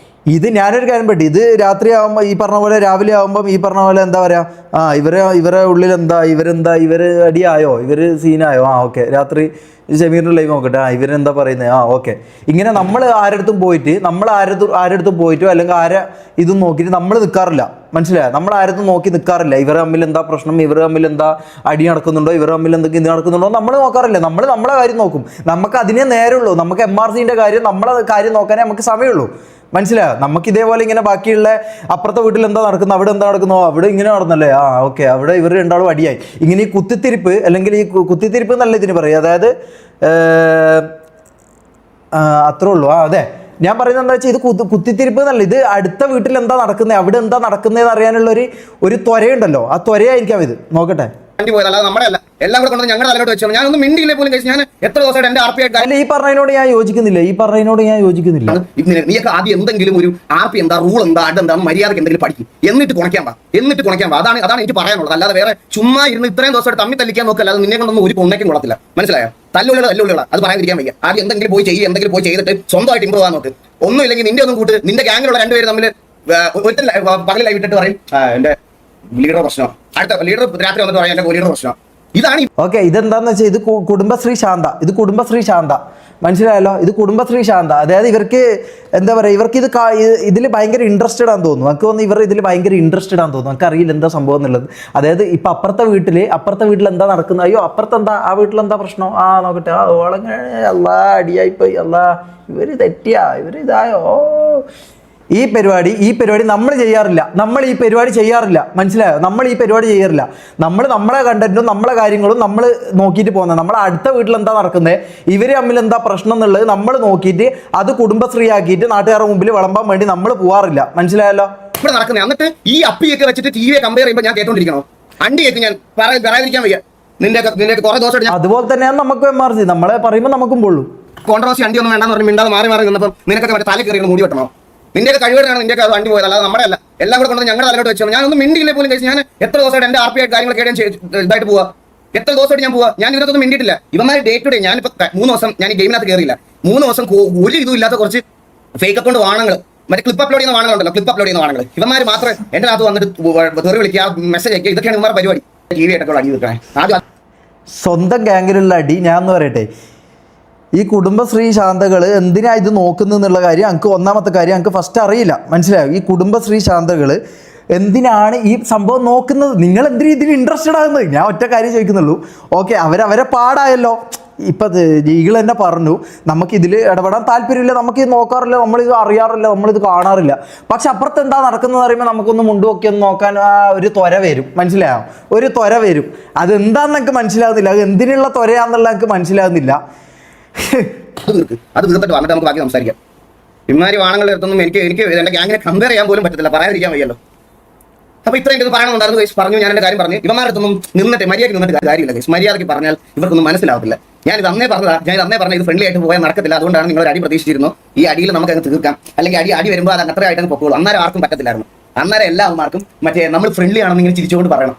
ഇത് ഞാനൊരു കാര്യം പറ്റി, ഇത് രാത്രി ആകുമ്പോൾ ഈ പറഞ്ഞ പോലെ, രാവിലെ ആകുമ്പം ഈ പറഞ്ഞ പോലെ എന്താ പറയുക, ഇവരെ ഉള്ളിൽ ഇവർ അടിയായോ, ഇവർ സീനായോ, ഓക്കെ രാത്രി ഷമീറിൻ്റെ ലൈവ് നോക്കട്ടെ, ഇവരെന്താ പറയുന്നത്, ഓക്കെ. ഇങ്ങനെ നമ്മൾ ആരടുത്തും പോയിട്ടോ അല്ലെങ്കിൽ ഇതും നോക്കിയിട്ട് നമ്മൾ നിൽക്കാറില്ല. മനസ്സിലായോ? നമ്മൾ ആരടുത്തും നോക്കി നിൽക്കാറില്ല. ഇവർ തമ്മിൽ എന്താ പ്രശ്നം, ഇവർ തമ്മിൽ എന്താ അടി നടക്കുന്നുണ്ടോ, ഇവർ തമ്മിൽ എന്തെങ്കിലും ഇത് നടക്കുന്നുണ്ടോ നമ്മൾ നോക്കാറില്ല. നമ്മളെ കാര്യം നോക്കും. നമുക്ക് അതിനെ നേരമുള്ളൂ. നമുക്ക് MRCൻ്റെ കാര്യം, നമ്മളെ കാര്യം നോക്കാനേ നമുക്ക് സമയമുള്ളൂ. മനസ്സിലായോ? നമുക്ക് ഇതേപോലെ ഇങ്ങനെ ബാക്കിയുള്ള അപ്പുറത്തെ വീട്ടിൽ എന്താ നടക്കുന്നു, അവിടെ എന്താ നടക്കുന്നോ, അവിടെ ഇങ്ങനെ നടന്നല്ലേ, ഓക്കെ അവിടെ ഇവർ രണ്ടാളും അടിയായി. ഇങ്ങനെ ഈ കുത്തിത്തിരിപ്പ്, അല്ലെങ്കിൽ ഈ കുത്തിത്തിരിപ്പ് എന്നല്ല ഇതിന് പറയും, അതായത് അത്രേ ഉള്ളൂ. അതെ ഞാൻ പറയുന്നത് എന്താ വെച്ചാൽ, ഇത് കുത്തിത്തിരിപ്പ് എന്നല്ല, ഇത് അടുത്ത വീട്ടിൽ എന്താ നടക്കുന്നത്, അവിടെ എന്താ നടക്കുന്നതെന്ന് അറിയാനുള്ള ഒരു ത്വരയുണ്ടല്ലോ, ആ ത്വരയായിരിക്കാം ഇത്. നോക്കട്ടെ. പോയത് അല്ലാതെ നമ്മുടെ അല്ല. എല്ലാം കൂടെ കൊണ്ട് ഞങ്ങളുടെ തലയോട്ട് വെച്ചു. ഞാനൊന്നും മിണ്ടിയില്ലേ പോലും കഴിച്ചു. ഞാൻ എത്ര ദിവസമായിട്ട് എന്റെ RP ആയിട്ട് അല്ല ഈ പറഞ്ഞതിനോട് ഞാൻ യോജിക്കുന്നില്ല. നീയൊക്കെ ആദ്യം എന്തെങ്കിലും ഒരു RP എന്താ, റൂൾ എന്താ, അതെന്താണെന്ന് മര്യാദക്ക് എന്തെങ്കിലും പഠിക്കും, എന്നിട്ട് കുണയ്ക്കാൻ പാ. അതാണ് എനിക്ക് പറയാനുള്ളത്. അല്ലാതെ വേറെ ചുമ്മാ ഇരുന്ന് ഇത്രയും ദിവസമായിട്ട് തമ്മിൽ തല്ലിക്കാൻ നോക്കല്ല. അത് നിന്നെ കൊണ്ടൊന്നും ഒരു പൊണ്ണയ്ക്കും കൊള്ളത്തില്ല. മനസ്സിലായോ? തല്ലുള്ളികള അത് പറയാതിരിക്കാൻ വയ്യ. ആദ്യം എന്തെങ്കിലും പോയി ചെയ്തിട്ട് സ്വന്തമായിട്ട് ഇമ്പ്രൂവ് ആകാൻ നോക്ക്. ഒന്നും ഇല്ലെങ്കിൽ നിന്റെ ഒന്നും കൂട്ട്, നിന്റെ ഗ്യാങ്ങിലുള്ള രണ്ടുപേരും തമ്മിൽ പകലായി വിട്ടിട്ട് പറയും എന്റെ ലീഡർ പ്രശ്നം, അടുത്ത ലീഡർ രാത്രി വന്നിട്ട് പറയാം എന്റെ ലീഡർ പ്രശ്നം. ഇതാണ് ഓക്കെ. ഇതെന്താന്ന് വെച്ചാൽ ഇത് കുടുംബശ്രീ ശാന്ത. മനസ്സിലായല്ലോ? ഇത് കുടുംബശ്രീ ശാന്ത. അതായത് ഇവർക്ക് എന്താ പറയുക, ഇവർക്ക് ഇതിൽ ഭയങ്കര ഇൻട്രസ്റ്റഡ് ആണെന്ന് തോന്നുന്നു. എനിക്ക് തോന്നുന്നു ഇവർ ഇതിൽ ഭയങ്കര ഇൻട്രസ്റ്റഡ് ആണെന്ന് തോന്നുന്നു. എനിക്ക് അറിയില്ല എന്താ സംഭവം എന്നുള്ളത്. അതായത് ഇപ്പം അപ്പുറത്തെ വീട്ടിൽ എന്താ നടക്കുന്നത്, അയ്യോ അപ്പുറത്തെന്താ, ആ വീട്ടിലെന്താ പ്രശ്നം, നോക്കട്ടെ, ഓളങ്ങനെ അല്ലാ അടിയായിപ്പോയി, അല്ലാ ഇവർ തെറ്റിയാ, ഇവർ ഇതായോ. ഈ പരിപാടി നമ്മൾ ചെയ്യാറില്ല. മനസ്സിലായോ? നമ്മൾ ഈ പരിപാടി ചെയ്യാറില്ല. നമ്മളെ കണ്ടന്റും നമ്മളെ കാര്യങ്ങളും നമ്മൾ നോക്കിയിട്ട് പോകുന്നത്. നമ്മളെ അടുത്ത വീട്ടിൽ എന്താ നടക്കുന്നത്, ഇവർ തമ്മിൽ എന്താ പ്രശ്നം എന്നുള്ളത് നമ്മൾ നോക്കിയിട്ട് അത് കുടുംബശ്രീ ആക്കിയിട്ട് നാട്ടുകാരുടെ മുമ്പിൽ വിളമ്പാൻ വേണ്ടി നമ്മൾ പോവാറില്ല. മനസ്സിലായല്ലോ? ഇവിടെ നടക്കുന്നത്. എന്നിട്ട് ഈ അപ്പിയൊക്കെ വെച്ചിട്ട് ടിവിയെ കമ്പയർ ചെയ്യുമ്പോൾ ഞാൻ കേട്ടോണ്ടിരിക്കണോ? അണ്ടി കേൾക്കും ഞാൻ പറയാതിരിക്കാൻ വയ്യ. നിന്റെ കുറെ ദിവസം അതുപോലെ തന്നെയാണ് നമുക്ക് MRC. നമ്മളെ പറയുമ്പോൾ നമുക്കും പൊള്ളൂ. കോൺട്രവേഴ്സി അണ്ടി ഒന്നും വേണ്ടെന്ന് പറഞ്ഞ് മിണ്ടാതെ മാറി നിന്നപ്പോൾ നിനക്കൊക്കെ മറ്റേ തല കയറി മൂടി വെട്ടണോ? നിന്റെയൊക്കെ കഴിവുകളാണ് നിന്റെയൊക്കെ അത് വണ്ടി പോയത്, അല്ലാതെ നമ്മുടെ അല്ല. എല്ലാം കൂടെ കൊണ്ട് ഞങ്ങളുടെ തലയോട്ട് വെച്ചു. ഞാനൊന്നും മിണ്ടിയില്ലേ പോലും കഴിച്ചു. ഞാൻ എത്ര ദിവസമായിട്ട് എന്റെ RP ആയിട്ട് കാര്യങ്ങൾ കേടാൻ ഇതായിട്ട് പോവാ. എത്ര ദിവസമായിട്ട് ഞാൻ പോവാ. ഞാൻ ഇതിനകത്തൊന്നും മിണ്ടിയിട്ടില്ല. ഇവന്മാർ ഡേ ടു ഡേ, ഞാനിപ്പോ 3 ദിവസം ഞാൻ ഈ ഗെയിമിനകത്ത് കയറിയില്ല. 3 ദിവസം ഒരു ഇതും ഇല്ലാത്ത കുറച്ച് ഫേക്ക് അക്കൗണ്ട് വാണങ്ങൾ, മറ്റേ ക്ലിപ്പ് അപ്ലോഡ് ചെയ്യുന്ന വാണങ്ങളുണ്ടല്ലോ, ഇവന്മാർ മാത്രമേ എന്റെ അകത്ത് വന്നിട്ട് തെറി വിളിക്കുക, മെസ്സേജ് അയക്കുക. ഇതൊക്കെയാണ് ഇവന്മാർ പരിപാടി. TV ആയിട്ടൊക്കെ അടി വെക്കണേ. ആദ്യം സ്വന്തം ഗാങ്ങിലുള്ള അടി. ഞാൻ എന്ന് പറയട്ടെ, ഈ കുടുംബശ്രീ ശാന്തകൾ എന്തിനാ ഇത് നോക്കുന്നതെന്നുള്ള കാര്യം എനിക്ക് ഒന്നാമത്തെ കാര്യം എനിക്ക് ഫസ്റ്റ് അറിയില്ല. മനസ്സിലായോ? ഈ കുടുംബശ്രീ ശാന്തകൾ എന്തിനാണ് ഈ സംഭവം നോക്കുന്നത്? നിങ്ങൾ എന്തിനാ ഇതിൽ ഇൻട്രസ്റ്റഡ് ആകുന്നത്? ഞാൻ ഒറ്റ കാര്യം ചോദിക്കുന്നുള്ളൂ. ഓക്കെ, അവരെ പാടായല്ലോ. ഇപ്പം ഈകൾ തന്നെ പറഞ്ഞു നമുക്കിതിൽ ഇടപെടാൻ താല്പര്യമില്ല, നമുക്കിത് നോക്കാറില്ല, നമ്മളിത് അറിയാറില്ല, നമ്മളിത് കാണാറില്ല. പക്ഷെ അപ്പുറത്ത് എന്താ നടക്കുന്നത് പറയുമ്പോൾ നമുക്കൊന്ന് മുണ്ടുമൊക്കെ ഒന്ന് നോക്കാൻ ഒരു ത്വര വരും. മനസ്സിലായോ? ഒരു ത്വര വരും. അതെന്താണെന്ന് എനിക്ക് മനസ്സിലാകുന്നില്ല. അത് എന്തിനുള്ള ത്വരയാണെന്നുള്ള എനിക്ക് മനസ്സിലാകുന്നില്ല. അത് തീർത്തിട്ട് വന്നിട്ട് നമുക്ക് ബാക്കി സംസാരിക്കാം. ഇമാരി വാണങ്ങൾ എടുത്തൊന്നും എനിക്ക് എന്റെ ഗ്യാങ്ങിനെ കമ്പയർ ചെയ്യാൻ പോലും പറ്റത്തില്ല, പറയാതിരിക്കാൻ വയ്യല്ലോ. അപ്പൊ ഇത്രയും ഇത് പറയണമെന്നുണ്ടായിരുന്നു ഗൈസ്. പറഞ്ഞു, ഞാൻ എന്റെ കാര്യം പറഞ്ഞു. ഇവന്മാരടുത്തൊന്നും മര്യാദയ്ക്ക് നിന്നിട്ട് കാര്യമില്ല ഗൈസ്. മര്യാദയ്ക്ക് പറഞ്ഞാൽ ഇവർക്കൊന്നും മനസ്സിലാവത്തില്ല. ഞാൻ ഇത് അന്നേ പറഞ്ഞ ഇത് ഫ്രണ്ട്ലി ആയിട്ട് പോയാൽ നടക്കത്തില്ല. അതുകൊണ്ടാണ് നിങ്ങൾ അടി പ്രതീക്ഷിച്ചിരുന്നു. ഈ അടിയിൽ നമുക്ക് അങ്ങ് തീർക്കാം, അല്ലെങ്കിൽ അടി വരുമ്പോൾ അത് അത്ര ആയിട്ട് പൊക്കോളൂ. അന്നേരം ആർക്കും പറ്റത്തില്ലായിരുന്നു. അന്നേരം എല്ലാവർക്കും മറ്റേ നമ്മൾ ഫ്രണ്ട്ലി ആണെന്ന് ഇങ്ങനെ ചിരിച്ചുകൊണ്ട് പറയണം.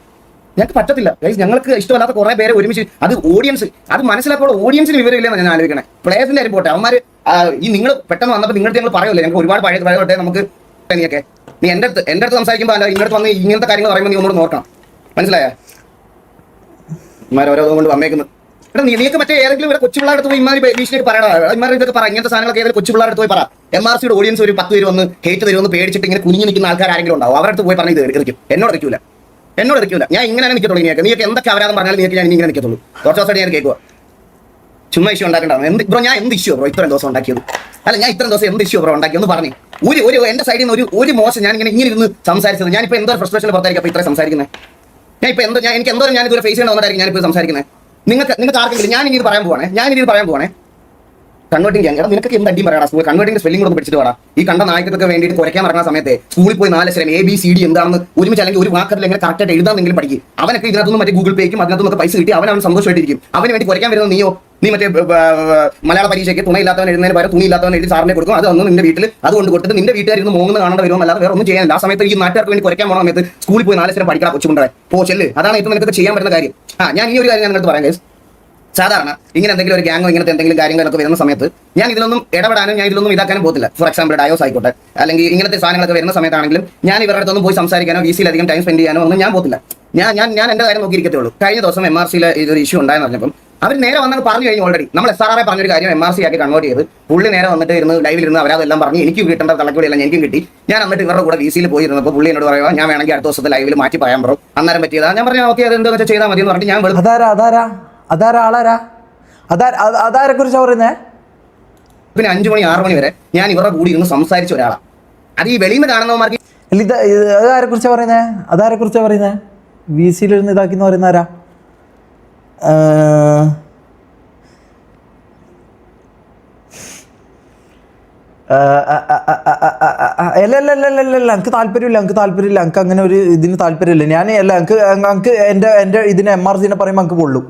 ഞങ്ങൾക്ക് പറ്റത്തില്ല ഗൈസ്. ഞങ്ങൾക്ക് ഇഷ്ടമല്ലാത്ത കുറെ പേരെ ഒരുമിച്ച് അത് ഓഡിയൻസ് അത് മനസ്സിലാക്കുമ്പോൾ ഓഡിയൻസിന് വിവരമില്ലെന്ന് ഞാൻ ആലോചിക്കണേ. പ്ലേയേഴ്സിന്റെ കാര്യം പോട്ടെ, അവന്മാർ ഈ നിങ്ങൾ പെട്ടെന്ന് വന്നപ്പോൾ നിങ്ങൾക്ക് ഞങ്ങൾ പറയുമല്ലോ, ഞങ്ങൾക്ക് ഒരുപാട് പഴയ നമുക്ക് നീ എന്റെ അടുത്ത് സംസാരിക്കുമ്പോൾ അല്ല ഇങ്ങോട്ട് വന്ന് ഇങ്ങനത്തെ കാര്യങ്ങൾ പറയുമ്പോൾ നീ ഒന്നുകൂടെ നോക്കണം. മനസ്സിലായോ? ഓരോ കൊണ്ട് വന്നേക്കുന്നത്. എടാ നീക്ക് മറ്റേ ഏതെങ്കിലും ഇവിടെ കൊച്ചു പിള്ളേരുടെ പോയി ഇമാരി ഭീഷണിയായിട്ട് പറയണം. ഇമാരി ഇതൊക്കെ പറ, ഇങ്ങനത്തെ സാധനങ്ങളൊക്കെ ഏതെങ്കിലും കൊച്ചു പിള്ളേരുടെ പോയി പറ. MRCയുടെ ഓഡിയൻസ് ഒരു 10 പേര് വന്ന് ഹേറ്റ് തരുമെന്ന് പേടിച്ചിട്ട് ഇങ്ങനെ കുഞ്ഞു നിൽക്കുന്ന ആൾക്കാർ ആരെങ്കിലും ഉണ്ടാവും. അവരുടെ അടുത്ത് പോയി പറഞ്ഞ് ഇത് എറിക്കും. എന്നോട് ഇരിക്കൂല. ഞാൻ ഇങ്ങനെ നിൽക്കത്തുള്ളൂ. നീക്ക് എന്തൊക്കെ അവരാധം പറഞ്ഞാലും നീക്ക് ഞാൻ ഇങ്ങനെ നിൽക്കത്തുള്ളൂ. കുറച്ച് ദിവസമായിട്ട് ഞാൻ കേൾക്കുക. ചുമ്മാ ഇഷ്യൂ ഉണ്ടാക്കണ്ടാവും. ബ്രോ ഞാൻ എന്ത് ഇഷ്യൂ ബ്രോ ഇത്രയും ദിവസം ഉണ്ടാക്കിയത്? അല്ല ഞാൻ ഇത്രയും ദിവസം എന്ത് ഇഷ്യൂ ബ്രോ ഉണ്ടാക്കി ഒന്ന് പറഞ്ഞു. ഒരു എന്റെ സൈഡിൽ നിന്ന് ഒരു മോശം ഞാൻ ഇങ്ങനെ ഇരുന്ന് സംസാരിച്ചത്. ഞാനിപ്പോൾ എന്തോ ഫ്രസ്ട്രേഷനിൽ പുറത്തായിരിക്കും അപ്പോൾ ഇത്രയും സംസാരിക്കുന്നത്. എനിക്ക് എന്തോ ഞാൻ ഇതുവരെ ഫേസ് ചെയ്യണമെന്നായിരിക്കും ഞാനിപ്പോൾ സംസാരിക്കുന്നത്. നിങ്ങൾക്ക് ആർക്കെങ്കിലും ഞാൻ ഇനി ഇത് പറയാൻ പോവാണേ കൺവേർട്ടിംഗ് ചെയ്യാൻ. നിനക്ക് എന്ത് അടിയും പറയാം. സ്കൂൾ കൺവേർട്ടിംഗ് സ്പെല്ലിംഗ് കൂടെ പഠിച്ചിട്ട് വേണം. ഈ കണ്ട നായകത്തൊക്കെ വേണ്ടിയിട്ട് കുറയ്ക്കാൻ ഇറങ്ങുന്ന സമയത്ത് സ്കൂളിൽ പോയി 4 അക്ഷരം ABCD എന്താണെന്ന് ഒരുമിച്ച് അല്ലെങ്കിൽ ഒരു വാക്കത്തിൽ എങ്ങനെ കറക്റ്റായിട്ട് എഴുതാമെങ്കിലും പഠിക്കും. അവനൊക്കെ ഇതിനകത്തൊന്നും മറ്റേ ഗൂഗിൾ പേക്കും അതിനകത്തൊക്കെ പൈസ കിട്ടി അവൻ സന്തോഷമായിട്ടിരിക്കും. അവന് വേണ്ടി കുറയ്ക്കാൻ വരുന്ന നീ മറ്റേ മലയാള പരീക്ഷയ്ക്ക് തുണയില്ലാത്തവൻ എഴുതുന്നതിന് പകരം തുണിയില്ലാത്തവൻ എഴുതി സാറിനെ കൊടുക്കും, അത് അന്ന് നിന്റെ വീട്ടിൽ അത് കൊണ്ട് കൊടുത്തിട്ട് നിന്റെ വീട്ടുകാർ ഇരുന്ന് മൂന്ന് കാണേണ്ട വരുമെന്നല്ലാതെ വേറെ ഒന്നും ചെയ്യാനില്ല. ആ സമയത്ത് ഈ നാട്ടുകാർക്ക് വേണ്ടി കുറയ്ക്കാൻ പോകണ സമയത്ത് സ്കൂളിൽ പോയി 4 പഠിക്കണം കൊച്ചുകൊണ്ടേ ചെല്ല്. അതാണ് ഏറ്റവും നിനക്ക് ചെയ്യാൻ പറ്റുന്ന കാര്യം. ഞാൻ ഈ ഒരു കാര്യം ഞാൻ നിങ്ങൾക്ക് പറയാം ഗൈസ്. സാധാരണ ഇങ്ങനെ എന്തെങ്കിലും ഒരു ഗ്യാങ്ങോ ഇങ്ങനത്തെ എന്തെങ്കിലും കാര്യങ്ങളൊക്കെ വരുന്ന സമയത്ത് ഞാൻ ഇതിലൊന്നും ഇടപെടാനും ഞാൻ ഇതിലൊന്നും ഇതാക്കാനും പോകത്തില്ല. ഫോർ എക്സാമ്പിൾ ഡയോസ് ആയിക്കോട്ടെ, അല്ലെങ്കിൽ ഇങ്ങനത്തെ സാധനങ്ങളൊക്കെ വരുന്ന സമയത്താണെങ്കിലും ഞാൻ ഇവരുടെ അടുത്തൊന്നും പോയി സംസാരിക്കാനോ VC-യിൽ അധികം ടൈം സ്പെൻഡ് ചെയ്യാനോ ഒന്നും ഞാൻ പോകത്തില്ല. ഞാൻ എൻ്റെ കാര്യം നോക്കിയിരിക്കത്തേ ഉള്ളൂ. കഴിഞ്ഞ ദിവസം MRC-യിൽ ഇതൊരു ഇഷ്യൂ ഉണ്ടായെന്ന് പറഞ്ഞപ്പം അവർ നേരെ വന്നത് പറഞ്ഞു കഴിഞ്ഞു. ഓൾറെഡി നമ്മൾ SRR പറഞ്ഞൊരു കാര്യം MRC ആക്കി കൺവേർട്ട് ചെയ്ത് പുള്ളി നേരെ വന്നിട്ട് ഇരുന്ന് ലൈവിലിരുന്ന് അവരതെല്ലാം പറഞ്ഞ് എനിക്ക് കിട്ടേണ്ട തലക്കുടിയെല്ലാം എനിക്കും കിട്ടി. ഞാൻ എന്നിട്ട് ഇവരുടെ കൂടെ VC-യിൽ പോയിരുന്നപ്പോൾ പുള്ളി എന്നോട് പറയുക ഞാൻ വേണമെങ്കിൽ അടുത്ത ദിവസത്തെ ലൈവിൽ മാറ്റി പറയാൻ പറയും. അന്നേരം പറ്റിയതാ. ഞാൻ പറഞ്ഞു ഓക്കെ, അത് എന്താ വെച്ചാൽ ചെയ്താൽ മതി എന്ന് പറഞ്ഞിട്ട് അതാരെ കുറിച്ചാ പറയുന്നേ? പിന്നെ 5 മണി 6 മണി വരെ ഞാൻ ഇവരുടെ കൂടി ഇരുന്ന് സംസാരിച്ച ഒരാളാണ്. അത് ഈ വെളിയിൽ നിന്ന് കാണുന്നവന്മാർക്ക് അതാരെ കുറിച്ചാ പറയുന്നേ? VC-യിൽ ഇതാക്കിന്ന് പറയുന്ന ആരാ? അല്ല എനിക്ക് താല്പര്യമില്ല. എനിക്ക് അങ്ങനെ ഒരു ഇതിന് താല്പര്യമില്ല. എനിക്ക് എൻ്റെ ഇതിന് MRC-നെ പറയുമ്പോൾ എനിക്ക് പൊള്ളും.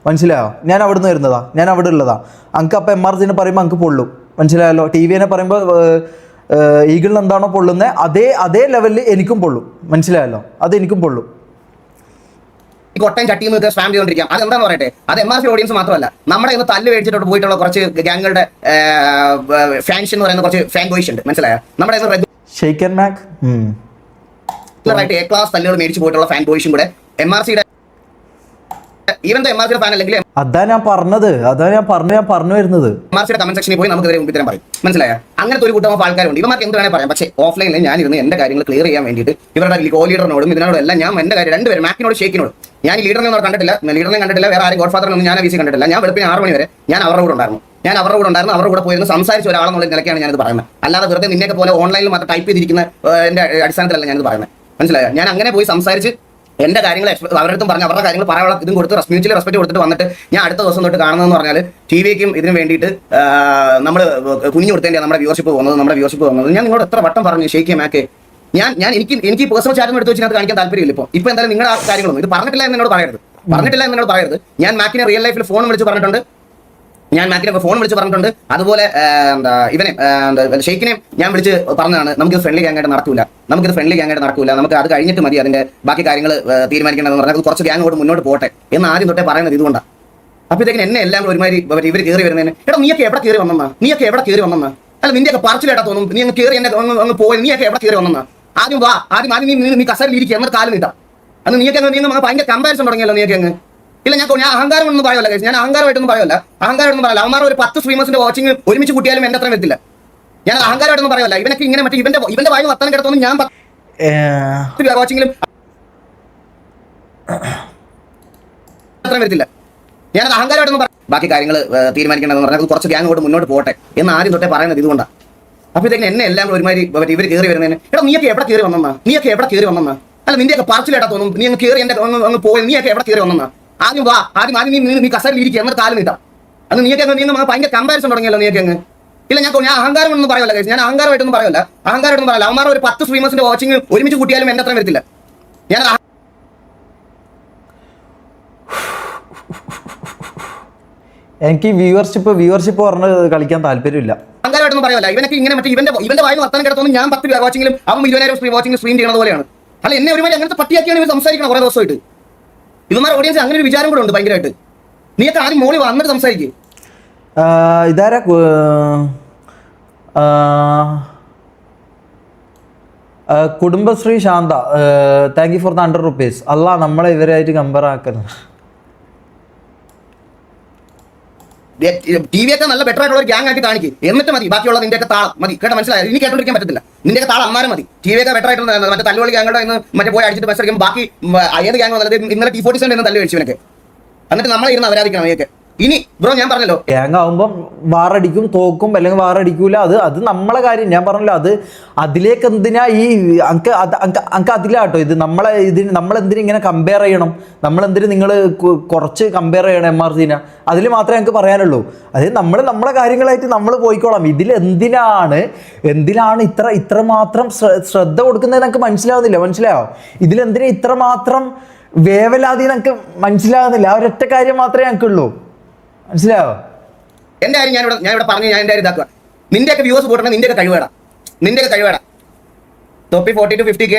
മനസ്സിലായോ? ഞാൻ അവിടെ നിന്ന് വരുന്നതാ, ഞാൻ അവിടെ ഉള്ളതാ. എനിക്ക് അപ്പം MRC-നെ പറയുമ്പോൾ എനിക്ക് പൊള്ളും. മനസ്സിലായല്ലോ? TV-നെ പറയുമ്പോൾ ഈഗിളിന് എന്താണോ പൊള്ളുന്നത് അതേ ലെവലിൽ എനിക്കും പൊള്ളും. മനസ്സിലായല്ലോ? അത് എനിക്കും പൊള്ളും. കൊട്ടയും ചട്ടിയും സ്പാം ചെയ്തുകൊണ്ടിരിക്കാം. അതെന്താന്ന് പറയട്ടെ, അത് MRC ഓഡിയൻസ് മാത്രമല്ല, നമ്മുടെ ഇന്ന് തല്ല് മേടിച്ചിട്ട് പോയിട്ടുള്ള കുറച്ച് ഗ്യാങ്ങുകളുടെ ഫാൻസ് എന്ന് പറയുന്ന കുറച്ച് ഫാൻ ബോയ്സ് ഉണ്ട്. മനസ്സിലായോ? നമ്മുടെ റെഗുലറായിട്ട് A ക്ലാസ് തല്ലുകൾ മേടിച്ച് പോയിട്ടുള്ള ഫാൻ ബോയ്സും കൂടെ MRC-യുടെ ഈവൻ MRC ഫാൻ അല്ലെങ്കിൽ അതാ ഞാൻ പറഞ്ഞു വരുന്നത്. MRC-യുടെ കമന്റ് സെക്ഷനിൽ പോയി നമുക്ക് ഉത്തരം പറയും. മനസ്സിലായോ? അങ്ങനത്തെ ഒരു കൂട്ടം ആൾക്കാരുണ്ട്. ഇവർക്ക് എന്ത് വേണേൽ പറയാം. പക്ഷേ ഓഫ്ലൈനിൽ ഞാൻ ഇരുന്ന് എന്റെ കാര്യങ്ങൾ ക്ലിയർ ചെയ്യാൻ വേണ്ടിയിട്ട് ഇവരുടെ കോ ലീഡറിനോടും ഇതിനോടും എല്ലാം ഞാൻ എന്റെ കാര്യം രണ്ടുപേരും മാക്കിനോട് ഷേക്കിനോട് ഞാൻ ഈ ലീഡറിനെ കണ്ടിട്ടില്ല, വേറെ ആരും ഗോഡ് ഫാദറിനൊന്നും ഞാൻ VC കണ്ടിട്ടില്ല. ഞാൻ വെളുപ്പിന് 6 മണി വരെ ഞാൻ അവരുടെ കൂടെ ഉണ്ടായിരുന്നു. അവരുടെ കൂടെ പോയിരുന്ന് സംസാരിച്ച ഒരാളെന്നുള്ള നിലയ്ക്കാണ് ഞാനിത് പറയുന്നത്. അല്ലാതെ വെറുതെ നിന്നെയൊക്കെ പോലെ ഓൺലൈനിൽ മാത്രം ടൈപ്പ് ചെയ്തിരിക്കുന്ന എന്റെ അടിസ്ഥാനത്തിലല്ല ഞാനിത് പറയുന്നത്. മനസ്സിലായോ? ഞാൻ അങ്ങനെ പോയി സംസാരിച്ച് എന്റെ കാര്യങ്ങൾ അവരുടെ അടുത്തും പറഞ്ഞ് അവരുടെ കാര്യങ്ങൾ പറയാനുള്ള ഇതും കൊടുത്ത് മ്യൂച്വലി റെസ്പെക്ട് കൊടുത്തിട്ട് വന്നിട്ട് ഞാൻ അടുത്ത ദിവസം തൊട്ട് കാണുന്നതെന്ന് പറഞ്ഞാൽ TV-ക്കും ഇതിന് വേണ്ടിയിട്ട് നമ്മൾ കുഞ്ഞു കൊടുത്തതിൻ്റെ നമ്മുടെ വ്യൂവർഷിപ്പ് വന്നത് ഞാൻ നിങ്ങളോട് എത്ര വട്ടം പറഞ്ഞു ഷെയ്ക്ക് മാക്ക്. എനിക്ക് പേഴ്സണൽ ചാറ്റും എടുത്ത് വെച്ച് കാണിക്കാൻ താല്പര്യമില്ല. ഇപ്പൊ എന്തായാലും നിങ്ങളുടെ ആ കാര്യങ്ങളൊന്നും ഇത് പറഞ്ഞിട്ടില്ല എന്നോട് പറയരുത്. ഞാൻ മാക്കിനെ റിയൽ ലൈഫിൽ ഫോൺ വിളിച്ച് പറഞ്ഞിട്ടുണ്ട്. അതുപോലെ ഇവനെ ഷെയ്ക്കിനെ ഞാൻ വിളിച്ച് പറഞ്ഞതാണ് നമുക്കിത് ഫ്രണ്ട്ലി ഗ്യാങ്ങായിട്ട് നടക്കൂല, നമുക്ക് അത് കഴിഞ്ഞിട്ട് മതി അതിന്റെ ബാക്കി കാര്യങ്ങൾ തീരുമാനിക്കേണ്ടതെന്ന് പറഞ്ഞാൽ കുറച്ച് ഗ്യാങ്ങോട് മുന്നോട്ട് പോട്ടെ എന്ന് ആദ്യം തൊട്ടേ പറയുന്നത് ഇതുകൊണ്ടാണ്. അപ്പോഴത്തേക്കും എന്നെ എല്ലാം ഒരുമാതിരി ഇവർ കയറി വരുന്നതിന് എടാ നീയൊക്കെ എവിടെ കയറി വന്നെന്നാ അല്ല നിന്റെയൊക്കെ പറച്ചിലേട്ടാ തോന്നും. നീ അങ്ങ് കയറി എന്നെ അങ്ങ് പോയി, നീയൊക്കെ എവിടെ കയറി വന്നെന്നാ? ആദ്യം നീ കസറിൽ ഇരിക്കുക എന്നിട്ട് കാലം നീട്ടാം. അന്ന് നീയൊക്കെ ഭയങ്കര കമ്പാരിസൺ തുടങ്ങിയല്ലോ നീയൊക്കെ അങ്ങ്. ഇല്ല ഞാൻ അഹങ്കാരം ഒന്നും പറയല്ല, ഞാൻ അഹങ്കാരമായിട്ടൊന്നും പറയല്ല. അവന്മാർ ഒരു 10 സ്ട്രീമേഴ്സിന്റെ വാച്ചിങ് ഒരുമിച്ച് കൂട്ടിയാലും എന്റെ അത്ര വരത്തില്ല. ഞാൻ അഹങ്കാരമായിട്ടൊന്നും പറയല്ല. ഇവനൊക്കെ ഇങ്ങനെ മറ്റേ ഇവന്റെ വായു വർത്തനം കിടത്തൊന്നും ഞാൻ വാച്ചിങ്ങിലും അത്ര വരത്തില്ല. ഞാൻ അഹങ്കാരമായിട്ടൊന്നും ബാക്കി കാര്യങ്ങൾ തീരുമാനിക്കേണ്ടതെന്ന് പറഞ്ഞാൽ കുറച്ച് ഗ്യാങ്ങോട് മുന്നോട്ട് പോട്ടെ എന്ന് ആദ്യം തൊട്ടേ പറയുന്നത് ഇതുകൊണ്ടാണ്. അപ്പോഴത്തേക്കും എന്നെ എല്ലാം ഒരുമാതിരി ഇവർ കയറി വരുന്നതിന് എടാ നീയൊക്കെ എവിടെ കയറി വന്നെന്നാ അല്ല നിന്റെയൊക്കെ പറച്ചിലേട്ടാ തോന്നും. നീ അങ്ങ് കയറി എന്റെ അങ്ങ് പോയി, നീയൊക്കെ എവിടെ കയറി വന്നെന്നാ? ആദ്യം നീ കസറിൽ ഇരിക്കുക എന്നിട്ട് കാലം നീട്ടാം. അന്ന് നീയൊക്കെ ഭയങ്കര കമ്പാരിസൺ തുടങ്ങിയല്ലോ നീയൊക്കെ അങ്ങ്. ഇല്ല ഞാൻ അഹങ്കാരം ഒന്നും പറയല്ല, ഞാൻ അഹങ്കാരമായിട്ടൊന്നും പറയല്ല. അവന്മാർ ഒരു 10 സ്ട്രീമേഴ്സിന്റെ വാച്ചിങ് ഒരുമിച്ച് കൂട്ടിയാലും എന്റെ അത്ര വരത്തില്ല. ഞാൻ എനിക്ക് വ്യൂവർഷിപ്പ് പറഞ്ഞ് കളിക്കാൻ താല്പര്യമില്ല. അഹങ്കാരമായിട്ടൊന്നും പറയല്ല. ഇവനൊക്കെ ഇങ്ങനെ മറ്റേ ഇവന്റെ വായു വർത്തനം കിടത്തൊന്നും ഞാൻ 10 വാച്ചിങ്ങിലും അവൻ 20,000 വാച്ചിങ് സ്ട്രീം ചെയ്യുന്നത് പോലെയാണ്. അല്ല എന്നെ ഒരുമാതിരി അങ്ങനത്തെ പട്ടിയാക്കിയാണ് ഇവർ സംസാരിക്കണം കുറെ ദിവസമായിട്ട്. ഇവന്മാർ ഓഡിയൻസ് അങ്ങനെ ഒരു വിചാരം കൂടെ ഉണ്ട് ഭയങ്കരമായിട്ട്. നീയൊക്കെ ആദ്യം മോളി വന്നിട്ട് സംസാരിക്കും. ഇതാരാ Kudumbashree Shantha, thank you for the 100 rupees. അല്ല നമ്മളെ ഇവരായിട്ട് കമ്പയർ ആക്കുന്നത്. TV-യൊക്കെ നല്ല ബെറ്റർ ആയിട്ടുള്ള ഒരു ഗ്യാങ് ആയിട്ട് കാണിക്കും എന്നിട്ട് മതി ബാക്കിയുള്ള നിന്റെയൊക്കെ താളം മതി. കേട്ടോ? മനസ്സിലായി? ഇനി കേട്ടോണ്ടിരിക്കാൻ പറ്റത്തില്ല. നിന്റെയൊക്കെ താളം അമ്മാരും മതി. TV-യൊക്കെ ബെറ്റർ ആയിട്ടുള്ള മറ്റേ തല്ലുകളി ഗ്യാങ്ങുടെ ഇന്ന് മറ്റേ പോയി അടിച്ചിട്ട് മത്സരിക്കും. ബാക്കി ഏത് ഗ്യാങ് വന്നത് ഇന്നലെ T47 എന്ന് തല്ല് കഴിച്ചവനൊക്കെ എന്നിട്ട് നമ്മളെ ഇരുന്ന് അവരാധിക്കണം. നീയൊക്കെ ഇനി ബ്രോ ഞാൻ പറഞ്ഞല്ലോ ഗ്യാങ് ആവുമ്പം വാറടിക്കും, തോക്കും, അല്ലെങ്കിൽ വാറടിക്കൂല. അത് നമ്മളെ കാര്യം. ഞാൻ പറഞ്ഞല്ലോ അതിലേക്ക് എന്തിനാ ഈ അങ്ക് അതിലാട്ടോ ഇത് നമ്മളെന്തിനും ഇങ്ങനെ കമ്പയർ ചെയ്യണം? നമ്മളെന്തിനും നിങ്ങൾ കുറച്ച് കമ്പയർ ചെയ്യണം MRC-നെ? അതിൽ മാത്രമേ ഞങ്ങൾക്ക് പറയാനുള്ളൂ. അതായത് നമ്മളെ കാര്യങ്ങളായിട്ട് നമ്മൾ പോയിക്കോളാം. ഇതിലെന്തിനാണ് ഇത്രമാത്രം ശ്രദ്ധ കൊടുക്കുന്നത് എനിക്ക് മനസ്സിലായോ? ഇതിലെന്തിനാ ഇത്രമാത്രം വേവലാതി എനിക്ക് മനസ്സിലാകുന്നില്ല. ആ ഒരൊറ്റ കാര്യം മാത്രമേ ഞങ്ങൾക്കുള്ളൂ. മനസ്സിലായോ? എന്റെ കാര്യം ഞാൻ ഇവിടെ പറഞ്ഞ് ഞാൻ എന്റെ കാര്യം ഇതാക്കുക. നിന്റെയൊക്കെ വ്യൂസ് പോയിട്ടുണ്ടെങ്കിൽ നിന്റെയൊക്കെ കഴിവേടാ. തൊപ്പി 40 to 50K,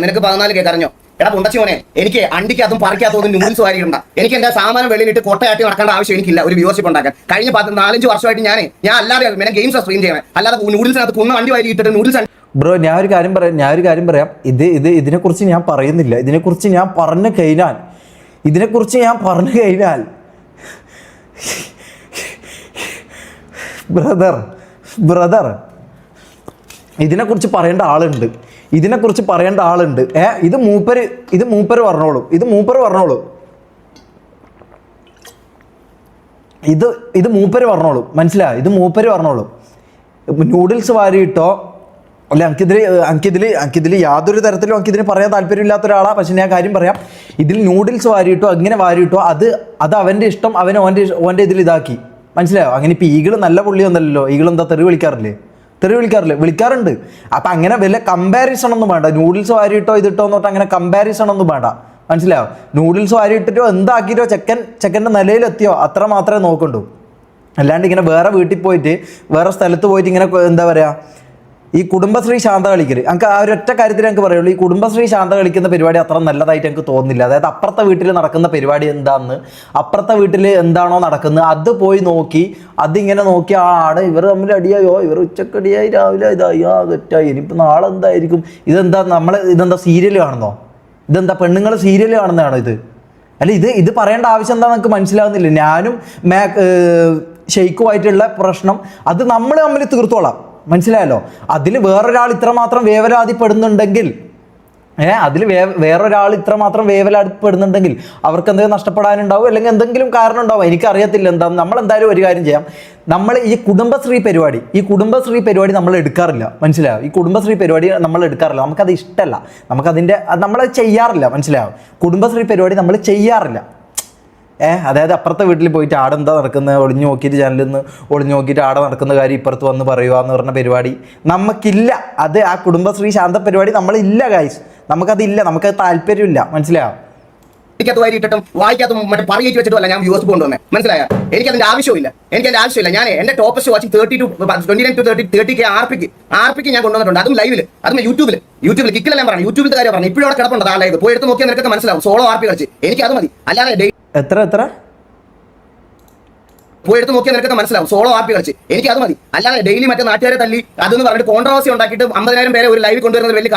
നിനക്ക് 14K കരഞ്ഞോ? എടാ പുണ്ടച്ചി മോനെ, എനിക്ക് അണ്ടിക്കകത്തും പറിക്കാത്തതും നൂഡിൽസ് വാരിയിടണ്ട. എനിക്ക് എന്റെ സാമാനം വെളിയിലിട്ട് കൊട്ടയാട്ടി നടക്കേണ്ട ആവശ്യം എനിക്കില്ല ഒരു വ്യൂവർഷിപ്പ് ഉണ്ടാക്കാൻ. കഴിഞ്ഞ 4-5 വർഷമായിട്ട് ഞാൻ അല്ലാതെ പിന്നെ ഗെയിംസ് സ്ട്രീം ചെയ്യണം, അല്ലാതെ നൂഡിൽസിനകത്ത് കുന്ന വണ്ടി വാരി ഇട്ടിട്ട് നൂഡിൽസ്. ബ്രോ ഞാൻ ഒരു കാര്യം പറയാം. ഇതിനെക്കുറിച്ച് ഞാൻ പറയുന്നില്ല. ഇതിനെക്കുറിച്ച് ഞാൻ പറഞ്ഞു കഴിഞ്ഞാൽ ബ്രദർ ഇതിനെക്കുറിച്ച് പറയേണ്ട ആളുണ്ട്. ഇത് മൂപ്പര് പറഞ്ഞോളൂ. ഇത് മൂപ്പര് പറഞ്ഞോളൂ. മനസ്സിലായി? ഇത് മൂപ്പര് പറഞ്ഞോളൂ. നൂഡിൽസ് വാരിയിട്ടോ അല്ല, എനിക്കിതിൽ യാതൊരു തരത്തിലും എനിക്കിതിന് പറയാൻ താല്പര്യമില്ലാത്ത ഒരാളാണ്. പക്ഷെ ഞാൻ കാര്യം പറയാം, ഇതിൽ നൂഡിൽസ് വാരിയിട്ടോ അങ്ങനെ വാരിയിട്ടോ അത് അവൻ്റെ ഇഷ്ടം, അവൻ ഓൻ്റെ ഇതിൽ ഇതാക്കി. മനസ്സിലായോ? അങ്ങനെ ഇപ്പോൾ ഈഗിള് നല്ല പുള്ളിയൊന്നല്ലോ. ഈഗിൾ എന്താ തെറി വിളിക്കാറുണ്ട്. അപ്പം അങ്ങനെ വല്ല കമ്പാരിസൺ ഒന്നും വേണ്ട. നൂഡിൽസ് വാരിയിട്ടോ ഇതിട്ടോ എന്ന് പറഞ്ഞാൽ അങ്ങനെ കമ്പാരിസൺ ഒന്നും വേണ്ട. മനസ്സിലായോ? നൂഡിൽസ് വാരിയിട്ടിട്ടോ എന്താക്കിയിട്ടോ ചെക്കൻ്റെ നിലയിലെത്തിയോ അത്ര മാത്രമേ നോക്കണ്ടൂ. അല്ലാണ്ട് ഇങ്ങനെ വേറെ വീട്ടിൽ പോയിട്ട് വേറെ സ്ഥലത്ത് പോയിട്ട് ഇങ്ങനെ എന്താ പറയുക, ഈ കുടുംബശ്രീ ശാന്ത കളിക്കൽ എനിക്ക് ആ ഒരൊറ്റ കാര്യത്തിൽ എനിക്ക് പറയുള്ളൂ. ഈ കുടുംബശ്രീ ശാന്ത കളിക്കുന്ന പരിപാടി അത്ര നല്ലതായിട്ട് എനിക്ക് തോന്നുന്നില്ല. അതായത് അപ്പുറത്തെ വീട്ടിൽ നടക്കുന്ന പരിപാടി എന്താണെന്ന്, അപ്പുറത്തെ വീട്ടിൽ എന്താണോ നടക്കുന്നത് അത് പോയി നോക്കി, അതിങ്ങനെ നോക്കി ആടെ ഇവർ തമ്മിൽ അടിയായോ, ഇവർ ഉച്ചക്കടിയായി രാവിലെ ഇതായി തെറ്റായി, ഇനിയിപ്പോൾ നാളെ എന്തായിരിക്കും, ഇതെന്താ സീരിയൽ കാണുന്നോ? ഇതെന്താ പെണ്ണുങ്ങൾ സീരിയൽ കാണുന്നതാണോ ഇത്? അല്ല ഇത് പറയേണ്ട ആവശ്യം എന്താണെന്ന് എനിക്ക് മനസ്സിലാവുന്നില്ല. ഞാനും ഷെയ്ക്കുമായിട്ടുള്ള പ്രശ്നം അത് നമ്മൾ തമ്മിൽ തീർത്തോളാം. മനസ്സിലായല്ലോ? അതിൽ വേറൊരാൾ ഇത്രമാത്രം വേവലാതിപ്പെടുന്നുണ്ടെങ്കിൽ അവർക്ക് എന്തെങ്കിലും നഷ്ടപ്പെടാനുണ്ടാവും, അല്ലെങ്കിൽ എന്തെങ്കിലും കാരണം ഉണ്ടാവും. എനിക്കറിയത്തില്ല എന്താന്ന്. നമ്മളെന്തായാലും ഒരു കാര്യം ചെയ്യാം. നമ്മൾ ഈ കുടുംബശ്രീ പരിപാടി നമ്മൾ എടുക്കാറില്ല. മനസ്സിലായോ? ഈ കുടുംബശ്രീ പരിപാടി നമ്മൾ എടുക്കാറില്ല. നമുക്കത് ഇഷ്ടമല്ല. നമ്മളത് ചെയ്യാറില്ല. മനസ്സിലായോ? കുടുംബശ്രീ പരിപാടി നമ്മൾ ചെയ്യാറില്ല. അതായത് അപ്പുറത്തെ വീട്ടിൽ പോയിട്ട് ആടെ എന്താ നടക്കുന്നത് ഒളിഞ്ഞു നോക്കിയിട്ട് ചാനലിൽ നിന്ന് ഒളിഞ്ഞു നോക്കിയിട്ട് ആടെ നടക്കുന്ന കാര്യം ഇപ്പുറത്ത് വന്ന് പറയുക എന്ന് പറഞ്ഞ പരിപാടി നമുക്കില്ല. അത് ആ കുടുംബശ്രീ ശാന്ത പരിപാടി നമ്മളില്ല ഗൈസ്. നമുക്കതില്ല, നമുക്കത് താല്പര്യമില്ല. മനസ്സിലായോ? വായിക്കാത്തും മറ്റേ പറയിച്ച് വെച്ചിട്ടല്ല ഞാൻ വ്യൂസ് കൊണ്ടുവന്നേ. മനസ്സിലായോ? എനിക്കതിന്റെ ആവശ്യമില്ല. ഞാൻ എന്റെ ടോപ്പസ്റ്റ് വാച്ചിങ് 29 to 30K ആർപിക്ക് ഞാൻ കൊണ്ടുവന്നിട്ടുണ്ട്. അതും ലൈവില്, അതും യൂട്യൂബിൽ കിക്കിലെല്ലാം പറഞ്ഞു. യൂട്യൂബിൽ കാര്യം പറഞ്ഞു. ഇപ്പോഴും അവിടെ കിടപ്പുണ്ട് ആ ലൈവ്. പോയി എടുത്ത് നോക്കിയാൽ നിനക്കൊക്കെ മനസ്സിലാവും. സോളോ ആർപി കളിച്ച് എനിക്ക് അത് മതി. അല്ലാതെ എത്ര പോയി എടുത്ത് നോക്കിയാൽ നിനക്കൊക്കെ മനസ്സിലാവും. സോളോ ആർപി കളിച്ച് എനിക്ക് അത് മതി. അല്ലാതെ ഡെയിലി മറ്റേ നാട്ടുകാരെ തല്ലി അതെന്ന് പറഞ്ഞിട്ട് കോൺട്രവേഴ്സി ഉണ്ടാക്കിയിട്ട് 50,000 പേരെ ഒരു ലൈവ് കൊണ്ടുവരുന്നത് വലിയ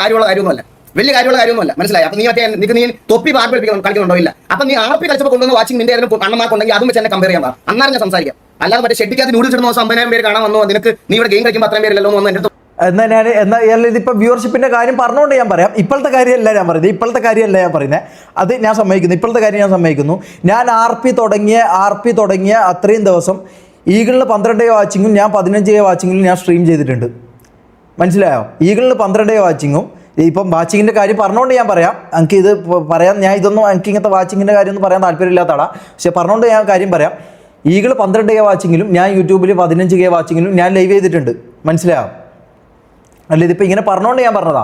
കാര്യമുള്ള കാര്യമൊന്നുമല്ല. മനസ്സിലായി? അപ്പൊ നീ തൊപ്പി ആർപി കളിക്കുന്നുണ്ടോ? ഇല്ല. അപ്പൊ നീ ആർപി കളിച്ചപ്പോൾ കൊണ്ടുവന്ന വാച്ചിങ് നിന്റെ അണ്ണമാർക്കുണ്ടെങ്കിൽ അതും വെച്ച് എന്നെ കമ്പയർ ചെയ്യാൻ അന്നാലും ഞാൻ സംസാരിക്കാം. അല്ലാതെ മറ്റേ ഷെഡിക്കകത്ത് നൂഡിൽസ് ഇടുന്ന 50,000 പേര് കാണാൻ വന്നു, നിനക്ക് നീ ഇവിടെ ഗെയിം കളിക്കുമ്പോൾ അത്രയും പേരല്ലോ എന്ന് എന്റെ ഇതിപ്പോൾ വ്യൂവർഷിപ്പിൻ്റെ കാര്യം പറഞ്ഞുകൊണ്ട് ഞാൻ പറയാം. ഇപ്പോഴത്തെ കാര്യമല്ല ഞാൻ പറയുന്നത്. അത് ഞാൻ സമ്മതിക്കുന്നു. ഇപ്പോഴത്തെ കാര്യം ഞാൻ സമ്മതിക്കുന്നു. ഞാൻ ആർ പി തുടങ്ങിയ അത്രയും ദിവസം ഈഗിളിൽ 12K വാച്ചിങ്ങും ഞാൻ 15K വാച്ചിങ്ങിലും ഞാൻ സ്ട്രീം ചെയ്തിട്ടുണ്ട്. മനസ്സിലായോ? ഈഗിളിൽ 12K വാച്ചിങ്ങും ഇപ്പം വാച്ചിങ്ങിൻ്റെ കാര്യം പറഞ്ഞുകൊണ്ട് ഞാൻ പറയാം. എനിക്കിത് പറയാം, ഞാൻ എനിക്ക് ഇങ്ങനത്തെ വാച്ചിങ്ങിൻ്റെ കാര്യമൊന്നും പറയാൻ താല്പര്യമില്ലാത്ത ആളാണ്. പക്ഷെ പറഞ്ഞുകൊണ്ട് ഞാൻ കാര്യം പറയാം. ഈഗിൾ 12K വാച്ചിങ്ങിലും ഞാൻ യൂട്യൂബിൽ 15K വാച്ചിങ്ങിലും ഞാൻ ലൈവ് ചെയ്തിട്ടുണ്ട്. മനസ്സിലായോ? അല്ല, ഇതിപ്പോൾ ഇങ്ങനെ പറഞ്ഞുകൊണ്ട് ഞാൻ പറഞ്ഞതാ.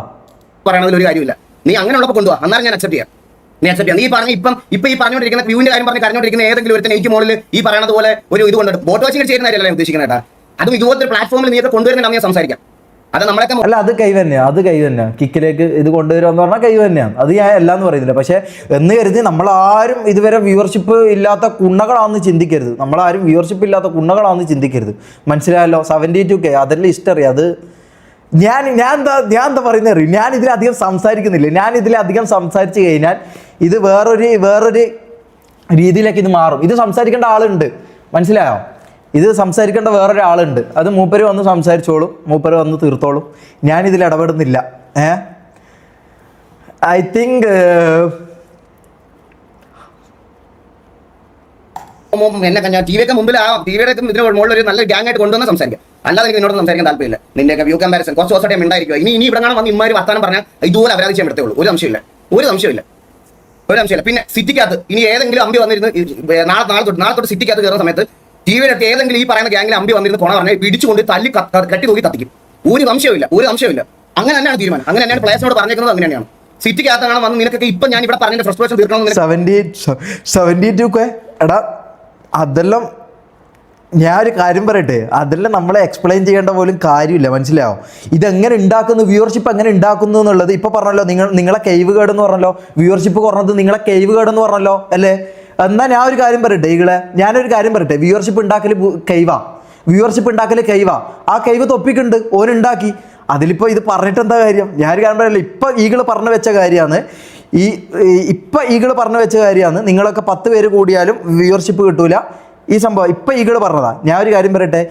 പറയണതിൽ ഒരു കാര്യമില്ല. നീ അങ്ങനെ ഉള്ളപ്പോൾ കൊണ്ടുപോകാം, എന്നാലും ഞാൻ അക്സെപ്റ്റ് ചെയ്യാം. നീ പറഞ്ഞ ഇപ്പം ഈ പറഞ്ഞുകൊണ്ടിരിക്കുന്ന വ്യൂവിന്റെ കാര്യം പറഞ്ഞ് കരഞ്ഞോണ്ടിരിക്കുന്ന ഏതെങ്കിലും ഒരുത്തൻ എനിക്ക് മുകളിൽ ഈ പറയുന്നത് പോലെ ഒരു ഇത് കൊണ്ടിട്ട് ബോട്ട് വാച്ചിങ് ചെയ്യുന്ന കാര്യമല്ല ഞാൻ ഉദ്ദേശിക്കുന്നത് കേട്ടാ. അതും ഇതുപോലത്തെ പ്ലാറ്റ്ഫോമിൽ നീ ഒക്കെ കൊണ്ടുവരുന്ന ഞാൻ സംസാരിക്കാം. അത് നമ്മളൊക്കെ അല്ല, അത് കൈ തന്നെയാണ്. കിക്കിലേക്ക് ഇത് കൊണ്ടുവരുമെന്ന് പറഞ്ഞാൽ കൈ തന്നെയാണ്. അത് ഞാൻ എല്ലാം എന്ന് പറയുന്നില്ല. പക്ഷേ എന്ന് കരുതി നമ്മളാരും ഇതുവരെ വ്യൂവർഷിപ്പ് ഇല്ലാത്ത കുണ്ണകളാണെന്ന് ചിന്തിക്കരുത്. മനസ്സിലായല്ലോ? 72K അതെല്ലാം ഹിസ്റ്ററി. അത് ഞാൻ എന്താ പറയുന്നത് അറിയും. ഞാൻ ഇതിലധികം സംസാരിക്കുന്നില്ല. ഇതിലധികം സംസാരിച്ച് കഴിഞ്ഞാൽ ഇത് വേറൊരു രീതിയിലേക്ക് ഇത് മാറും. ഇത് സംസാരിക്കേണ്ട ആളുണ്ട്. മനസ്സിലായോ? ഇത് സംസാരിക്കേണ്ട വേറൊരാളുണ്ട്. അത് മൂപ്പര് വന്ന് സംസാരിച്ചോളും, മൂപ്പര് വന്ന് തീർത്തോളും. ഞാനിതിൽ ഇടപെടുന്നില്ല. ഐ തിങ്ക് എന്നെ ടിവിയൊക്കെ മുമ്പിൽ ടിവിയുടെ ഇതിന് മുകളിൽ ഒരു നല്ല ഗ്യാങ് ആയിട്ട് കൊണ്ടുവന്ന് സംസാരിക്കാം. അല്ലാതെ എനിക്ക് എന്നോട് സംസാരിക്കാൻ താല്പര്യമില്ല. നിന്റെയൊക്കെ വ്യൂ കമ്പാരിസൺ കുറച്ച് ദിവസമായിട്ട് ഉണ്ടായിരിക്കും. ഇനി ഇവിടെ കാണാൻ വന്ന് ഇമാര് വർത്താനം പറഞ്ഞാൽ ഇതുപോലെ അപരാധിച്ചാൽ എടുത്തേ ഉള്ളൂ. ഒരു സംശയമില്ല. പിന്നെ സിറ്റിക്കകത്ത് ഇനി ഏതെങ്കിലും അമ്പി വന്നിരുന്ന് നാളെ തൊട്ട് സിറ്റിക്കകത്ത് കയറുന്ന സമയത്ത് ടിവിയുടെ അടുത്ത് ഏതെങ്കിലും ഈ പറയുന്ന ഗ്യാങ്ങിൽ അമ്പി വന്നിരുന്ന് കൊണ പറഞ്ഞാൽ പിടിച്ചുകൊണ്ട് തല്ലി കട്ടി തൂക്കി കത്തിക്കും. ഒരു സംശയമില്ല. അങ്ങനെ തന്നെയാണ് തീരുമാനം. അങ്ങനെ തന്നെയാണ് പ്ലേസിനോട് പറഞ്ഞേക്കുന്നത്. അങ്ങനെ തന്നെയാണ്. സിറ്റിക്കകത്താണ് വന്ന് നിനക്കൊക്കെ ഇപ്പം ഞാൻ ഇവിടെ പറഞ്ഞ ഫ്രസ്ട്രേഷൻ തീർക്കണം. 72K എടാ, അതെല്ലാം ഞാൻ ഒരു കാര്യം പറയട്ടെ, അതെല്ലാം നമ്മളെ എക്സ്പ്ലെയിൻ ചെയ്യേണ്ട പോലും കാര്യമില്ല, മനസ്സിലാവും. ഇതെങ്ങനെ ഉണ്ടാക്കുന്നു, വ്യൂവർഷിപ്പ് എങ്ങനെ ഉണ്ടാക്കുന്നു എന്നുള്ളത് ഇപ്പോൾ പറഞ്ഞല്ലോ. നിങ്ങളെ കെയ്വ് കേട് എന്ന് പറഞ്ഞല്ലോ, വ്യൂവർഷിപ്പ് കുറഞ്ഞത് നിങ്ങളെ കെയ്വ് കേട് എന്ന് പറഞ്ഞല്ലോ അല്ലേ. എന്നാൽ ഞാൻ ഒരു കാര്യം പറയട്ടെ, ഞാനൊരു കാര്യം പറയട്ടെ, വ്യൂവർഷിപ്പ് ഉണ്ടാക്കൽ കെയ്വാ. ആ കെയ്വ് തൊപ്പിക്കുണ്ട്, ഓനുണ്ടാക്കി. അതിലിപ്പോൾ ഇത് പറഞ്ഞിട്ട് എന്താ കാര്യം? ഞാനൊരു കാര്യം പറയല്ലോ, ഇപ്പം ഈകൾ പറഞ്ഞു വെച്ച കാര്യമാണ് നിങ്ങളൊക്കെ 10 പേര് കൂടിയാലും വ്യൂവർഷിപ്പ് കിട്ടൂല ഈ സംഭവം. ഇപ്പം ഈകൾ പറഞ്ഞതാ. ഞാൻ ഒരു കാര്യം പറയട്ടെ,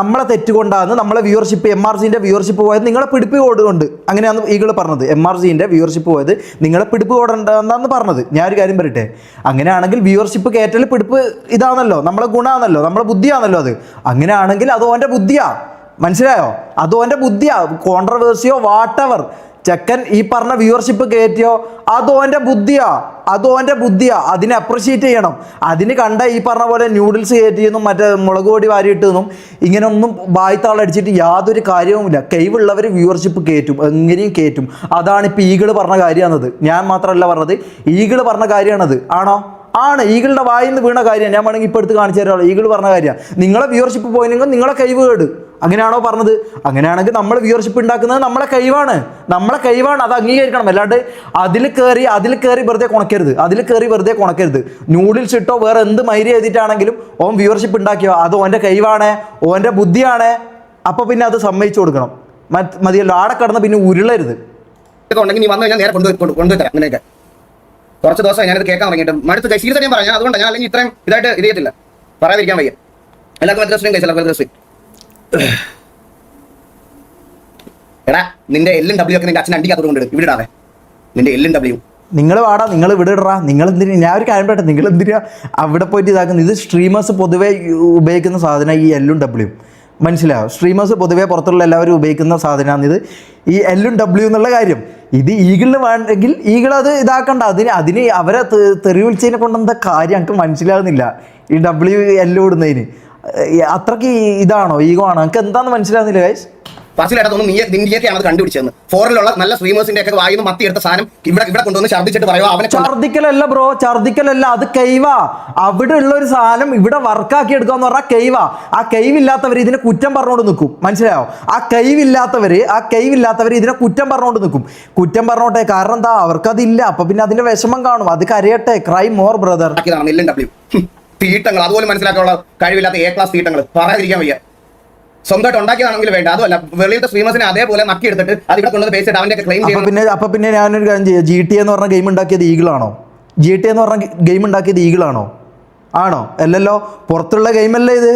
നമ്മളെ തെറ്റുകൊണ്ടാണ് നമ്മളെ വ്യൂവർഷിപ്പ് MRCൻ്റെ വ്യൂവർഷിപ്പ് പോയത് നിങ്ങളെ പിടിപ്പ് കോടുകൊണ്ട്. അങ്ങനെയാണ് ഈകൾ പറഞ്ഞത്. MRCൻ്റെ വ്യൂവർഷിപ്പ് പോയത് നിങ്ങളെ പിടിപ്പ് കോടുണ്ടെന്നാണ് പറഞ്ഞത്. ഞാനൊരു കാര്യം പറയട്ടെ, അങ്ങനെയാണെങ്കിൽ വ്യൂവർഷിപ്പ് കയറ്റൽ പിടിപ്പ് ഇതാണല്ലോ, നമ്മളെ ഗുണമാണല്ലോ, നമ്മളെ ബുദ്ധിയാണല്ലോ അത്. അങ്ങനെയാണെങ്കിൽ അത് ഓൻ്റെ ബുദ്ധിയാ, മനസ്സിലായോ? അത് ഓൻ്റെ ബുദ്ധിയാ. കോൺട്രവേഴ്സിയോ വാട്ടെവർ ചെക്കൻ ഈ പറഞ്ഞ വ്യൂവർഷിപ്പ് കയറ്റിയോ അത് ഓൻ്റെ ബുദ്ധിയാ. അതിനെ അപ്രിഷ്യേറ്റ് ചെയ്യണം. അതിന് കണ്ട ഈ പറഞ്ഞ പോലെ ന്യൂഡിൽസ് കയറ്റിയെന്നും മറ്റേ മുളക് പൊടി വാരിയിട്ടെന്നും ഇങ്ങനെയൊന്നും ബായ്ത്താളടിച്ചിട്ട് യാതൊരു കാര്യവുമില്ല. കൈവുള്ളവർ വ്യൂവർഷിപ്പ് കയറ്റും, എങ്ങനെയും കയറ്റും. അതാണ് ഇപ്പോൾ ഈകൾ പറഞ്ഞ കാര്യമാണത്. ഞാൻ മാത്രമല്ല പറഞ്ഞത്, ഈകൾ പറഞ്ഞ കാര്യമാണത്. ആണോ? ആണ്. ഈകളുടെ വായിൽ നിന്ന് വീണ കാര്യമാണ്. ഞാൻ വേണമെങ്കിൽ ഇപ്പോൾ എടുത്ത് കാണിച്ചു തരാമല്ലോ. ഈകൾ പറഞ്ഞ കാര്യമാണ്. നിങ്ങളെ വ്യൂവർഷിപ്പ് പോയില്ലെങ്കിൽ നിങ്ങളെ കൈവ് കേട്. അങ്ങനെയാണോ പറഞ്ഞത്? അങ്ങനെയാണെങ്കിൽ നമ്മൾ വ്യൂവർഷിപ്പ് ഉണ്ടാക്കുന്നത് നമ്മളെ കൈവാണ്. അത് അംഗീകരിക്കണം. അല്ലാണ്ട് അതിൽ കയറി വെറുതെ കുണക്കരുത്. നൂഡിൽസ് ഇട്ടോ വേറെ എന്ത് മൈരി എഴുതിയിട്ടാണെങ്കിലും ഓൻ വ്യൂവർഷിപ്പ് ഉണ്ടാക്കിയോ അത് ഓൻ്റെ കൈവാണ്, ഓൻ്റെ ബുദ്ധിയാണ്. അപ്പോൾ പിന്നെ അത് സമ്മതിച്ചു കൊടുക്കണം. മതിയല്ലോ. ആടെ കടന്ന് പിന്നെ ഉരുളരുത്. ഉണ്ടെങ്കിൽ നീ വന്നു കഴിഞ്ഞാൽ നേരെ കൊണ്ടുതരാം. അങ്ങനെയൊക്കെ കുറച്ച് ദിവസം ഞാനത് കേൾക്കാൻ തുടങ്ങിയിട്ട് മടുത്ത് സീരിയസ് ഞാൻ പറഞ്ഞു. അതുകൊണ്ട് ഞാൻ അല്ലെങ്കിൽ ഇത്രയും ഇതായിട്ട് ഇത് ചെയ്യത്തില്ല, പറയാതിരിക്കാൻ വയ്യ. എല്ലാവർക്കും എടാ നിന്റെ LW ഒക്കെ നിന്റെ അച്ഛൻ അണ്ടിക്കകത്തോട് കൊണ്ടിടും. ഇവിടെ ഇടാതെ നിന്റെ LW. നിങ്ങൾ വാടാ, നിങ്ങൾ ഇവിടെ ഇടറാ. നിങ്ങൾ എന്തിനാ? ഞാൻ ഒരു കാര്യം പറയട്ടെ, നിങ്ങൾ എന്തിനാ അവിടെ പോയിട്ട് ഇതാക്കുന്നത്? ഇത് സ്ട്രീമേഴ്സ് പൊതുവെ ഉപയോഗിക്കുന്ന സാധനം ഈ LW. മനസ്സിലാവും? സ്ട്രീമേഴ്സ് പൊതുവേ പുറത്തുള്ള എല്ലാവരും ഉപയോഗിക്കുന്ന സാധനമാണ് ഇത്, ഈ LW എന്നുള്ള കാര്യം. ഇത് ഈഗിളിന് വേണമെങ്കിൽ ഈഗിൾ അത് ഇതാക്കണ്ട. അതിന് അവരെ തെറി വിളിച്ചതിനെ കൊണ്ടെന്താ കാര്യം എനിക്ക് മനസ്സിലാകുന്നില്ല. ഈ WL ഇടുന്നതിന് അത്രയ്ക്ക് ഇതാണോ, ഈഗോ ആണോ? എനിക്ക് എന്താണെന്ന് മനസ്സിലാകുന്നില്ല ഗൈസ്. പറച്ചിലായിട്ടൊന്നും നീയൊക്കെയാണ് അത് കണ്ടുപിടിച്ചതെന്ന്. ഫോറിലുള്ള നല്ല സ്ട്രീമേഴ്സിന്റെ ഒക്കെ വായിന്ന് മത്തി എടുത്ത സാധനം ഇവിടെ കൊണ്ടുവന്ന് ഛർദ്ദിച്ചിട്ട് പറയുക അവനെ. ഛർദ്ദിക്കലല്ല ബ്രോ, ഛർദ്ദിക്കലല്ല, അത് കൈവാ. അവിടെ ഉള്ള ഒരു സാധനം ഇവിടെ വർക്കാക്കി എടുക്കാന്ന് പറഞ്ഞാൽ കൈവാ. ആ കൈവില്ലാത്തവർ ഇതിനെ കുറ്റം പറഞ്ഞുകൊണ്ട് നിൽക്കും. മനസ്സിലായോ? ആ കൈവില്ലാത്തവർ ഇതിനെ കുറ്റം പറഞ്ഞുകൊണ്ട് നിൽക്കും. കുറ്റം പറഞ്ഞോട്ടെ, കാരണം എന്താ? അവർക്കതില്ല. അപ്പൊ പിന്നെ അതിന്റെ വിഷമം കാണും. അത് കരയട്ടെ. Cry more brother. തീട്ടങ്ങൾ അതുപോലെ മനസ്സിലാക്കാനുള്ള കഴിവില്ലാത്ത A-class തീട്ടങ്ങൾ പറയാതിരിക്കാൻ വയ്യ. സ്വന്തമായിട്ട് ഉണ്ടാക്കിയതാണെങ്കിൽ വേണ്ട. അതുമല്ല, വെളിയിലത്തെ സ്ട്രീമേഴ്സിനെ അതേപോലെ നക്കി എടുത്തിട്ട് അത് ഇവിടെ കൊണ്ടുവന്ന് പേസ്റ്റ് അവന്റെ ക്ലെയിം ചെയ്യുന്നത്. അപ്പൊ പിന്നെ ഞാനൊരു കാര്യം ചെയ്യാം. GTA എന്ന് പറഞ്ഞ ഗെയിം ഉണ്ടാക്കിയത് ഈഗിളാണോ? GTA എന്ന് പറഞ്ഞ ഗെയിം ഉണ്ടാക്കിയത് ഈഗിളാണോ? ആണോ? അല്ലല്ലോ. പുറത്തുള്ള ഗെയിമല്ലേ ഇത്?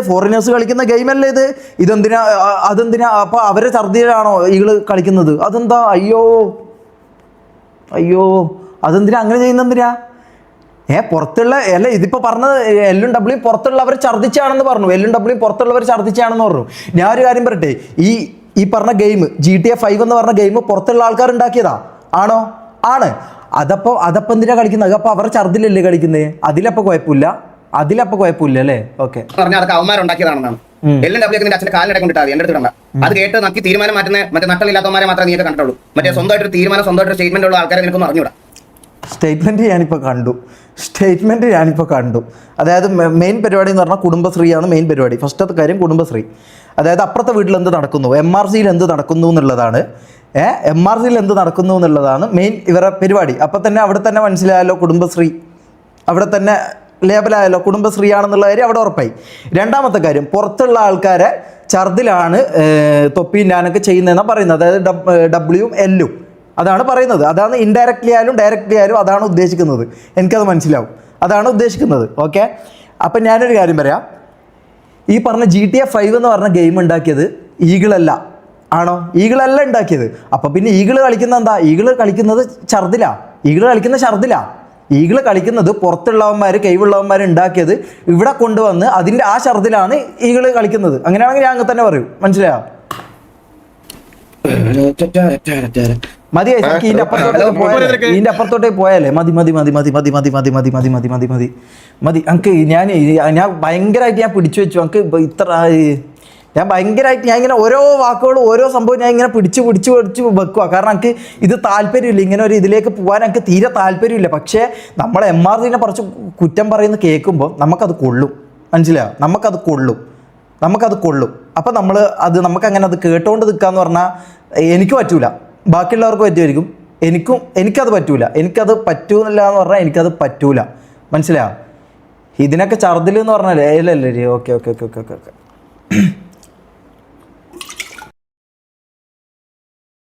ഫോറിനേഴ്സ് കളിക്കുന്ന ഗെയിമല്ലേ ഇത്? അതെന്തിനാ അപ്പൊ അവരെ ഛർദ്ദിയിലാണോ ഈഗിള് കളിക്കുന്നത്? അതെന്താ? അയ്യോ അതെന്തിനാ അങ്ങനെ ചെയ്യുന്നെന്തിനാ? പുറത്തുള്ള അല്ല, ഇതിപ്പോൾ പറഞ്ഞത് LW പുറത്തുള്ളവർ ഛർദ്ദിച്ചാണെന്ന് പറഞ്ഞു. LW പുറത്തുള്ളവർ ഛർദ്ദിച്ചാണെന്ന് പറഞ്ഞു. ഞാനൊരു കാര്യം പറയട്ടെ, ഈ പറഞ്ഞ ഗെയിം GTA 5 എന്ന് പറഞ്ഞ ഗെയിം പുറത്തുള്ള ആൾക്കാർ ഉണ്ടാക്കിയതാ ആണോ? ആണ്. അതപ്പോൾ എന്തിനാ കളിക്കുന്നത്? അപ്പോൾ അവർ ഛർദ്ദിലല്ലേ കളിക്കുന്നത്? അതിലപ്പോൾ കുഴപ്പമില്ല അല്ലേ? ഓക്കെ പറഞ്ഞാൽ അതൊക്കെ അവന്മാരുണ്ടാക്കിയതാണെന്നാണ്. LW നിന്റെ അച്ഛൻ്റെ കാലിനിടെ കൊണ്ടിട്ടാൽ എന്റെ അടുത്ത് കണ്ട അത് കേട്ട് നക്കി തീരുമാനം മാറ്റുന്ന മറ്റേ നട്ടലില്ലാത്തവന്മാരെ മാത്രമേ നീയൊക്കെ കണ്ടുള്ളൂ. മറ്റേ സ്വന്തമായിട്ട് തീരുമാനം, സ്വന്തമായിട്ട് സ്റ്റേറ്റ്മെന്റ് ഉള്ള ആൾക്കാരെ നിനക്കൊന്നും അറിഞ്ഞൂടാ. സ്റ്റേറ്റ്മെൻറ്റ് ഞാനിപ്പോൾ കണ്ടു. അതായത് മെയിൻ പരിപാടി എന്ന് പറഞ്ഞാൽ കുടുംബശ്രീയാണ് മെയിൻ പരിപാടി. ഫസ്റ്റത്തെ കാര്യം കുടുംബശ്രീ. അതായത് അപ്പുറത്തെ വീട്ടിൽ എന്ത് നടക്കുന്നു, MRCയിൽ എന്ത് നടക്കുന്നു എന്നുള്ളതാണ് മെയിൻ ഇവരുടെ പരിപാടി. അപ്പം തന്നെ അവിടെ തന്നെ മനസ്സിലായല്ലോ കുടുംബശ്രീ, അവിടെ തന്നെ ലേബലായല്ലോ കുടുംബശ്രീ ആണെന്നുള്ള കാര്യം അവിടെ ഉറപ്പായി. രണ്ടാമത്തെ കാര്യം, പുറത്തുള്ള ആൾക്കാരെ ഛർദിലാണ് തൊപ്പിയും ഞാനൊക്കെ ചെയ്യുന്നതെന്നാണ് പറയുന്നത്. അതായത് W L അതാണ് പറയുന്നത്. അതാണ് ഇൻഡയറക്റ്റ്ലി ആയാലും ഡയറക്റ്റ്ലി ആയാലും അതാണ് ഉദ്ദേശിക്കുന്നത്. എനിക്കത് മനസ്സിലാവും, അതാണ് ഉദ്ദേശിക്കുന്നത്. ഓക്കെ. അപ്പം ഞാനൊരു കാര്യം പറയാം. ഈ പറഞ്ഞ GTA 5 എന്ന് പറഞ്ഞ ഗെയിം ഉണ്ടാക്കിയത് ഈഗിളല്ല. ആണോ? ഈഗിളല്ല ഉണ്ടാക്കിയത്. അപ്പം പിന്നെ ഈഗിള് കളിക്കുന്ന എന്താ? ഈഗിള് കളിക്കുന്നത് ഛർദിലാ. ഈഗിള് കളിക്കുന്നത് പുറത്തുള്ളവന്മാർ, കൈവുള്ളവന്മാർ ഉണ്ടാക്കിയത് ഇവിടെ കൊണ്ടുവന്ന് അതിൻ്റെ ആ ഛർദിലാണ് ഈഗിള് കളിക്കുന്നത്. അങ്ങനെയാണെങ്കിൽ ഞാൻ അങ്ങ് തന്നെ പറയും. മനസ്സിലായോ? മതി. ഇതിന്റെ അപ്പുറത്തോട്ടേ പോയാലേ മതി. അങ്ക് ഞാൻ ഭയങ്കരമായിട്ട് പിടിച്ചു വെച്ചു. അങ്ക് ഇത്ര ഞാൻ ഭയങ്കരമായിട്ട് ഞാൻ ഇങ്ങനെ ഓരോ വാക്കുകളും ഓരോ സംഭവം ഞാൻ ഇങ്ങനെ പിടിച്ച് വെക്കുക. കാരണം എനിക്ക് ഇത് താല്പര്യമില്ല, ഇങ്ങനെ ഒരു ഇതിലേക്ക് പോകാൻ എനിക്ക് തീരെ താല്പര്യമില്ല. പക്ഷേ നമ്മൾ MRCനെ കുറച്ച് കുറ്റം പറയുന്നത് കേൾക്കുമ്പോൾ നമുക്കത് കൊള്ളും, മനസ്സിലായോ? നമുക്കത് കൊള്ളും. അപ്പം നമുക്കങ്ങനെ അത് കേട്ടോണ്ട് നിൽക്കാന്ന് പറഞ്ഞാൽ എനിക്ക് പറ്റൂല, ബാക്കിയുള്ളവർക്ക് പറ്റുമായിരിക്കും, എനിക്കത് പറ്റൂല. എനിക്കത് പറ്റൂന്നില്ല എന്ന് പറഞ്ഞാൽ എനിക്കത് പറ്റൂല, മനസ്സിലായോ? ഇതിനൊക്കെ ഛർദിൽ എന്ന് പറഞ്ഞാൽ അല്ലല്ലേ? ഓക്കെ.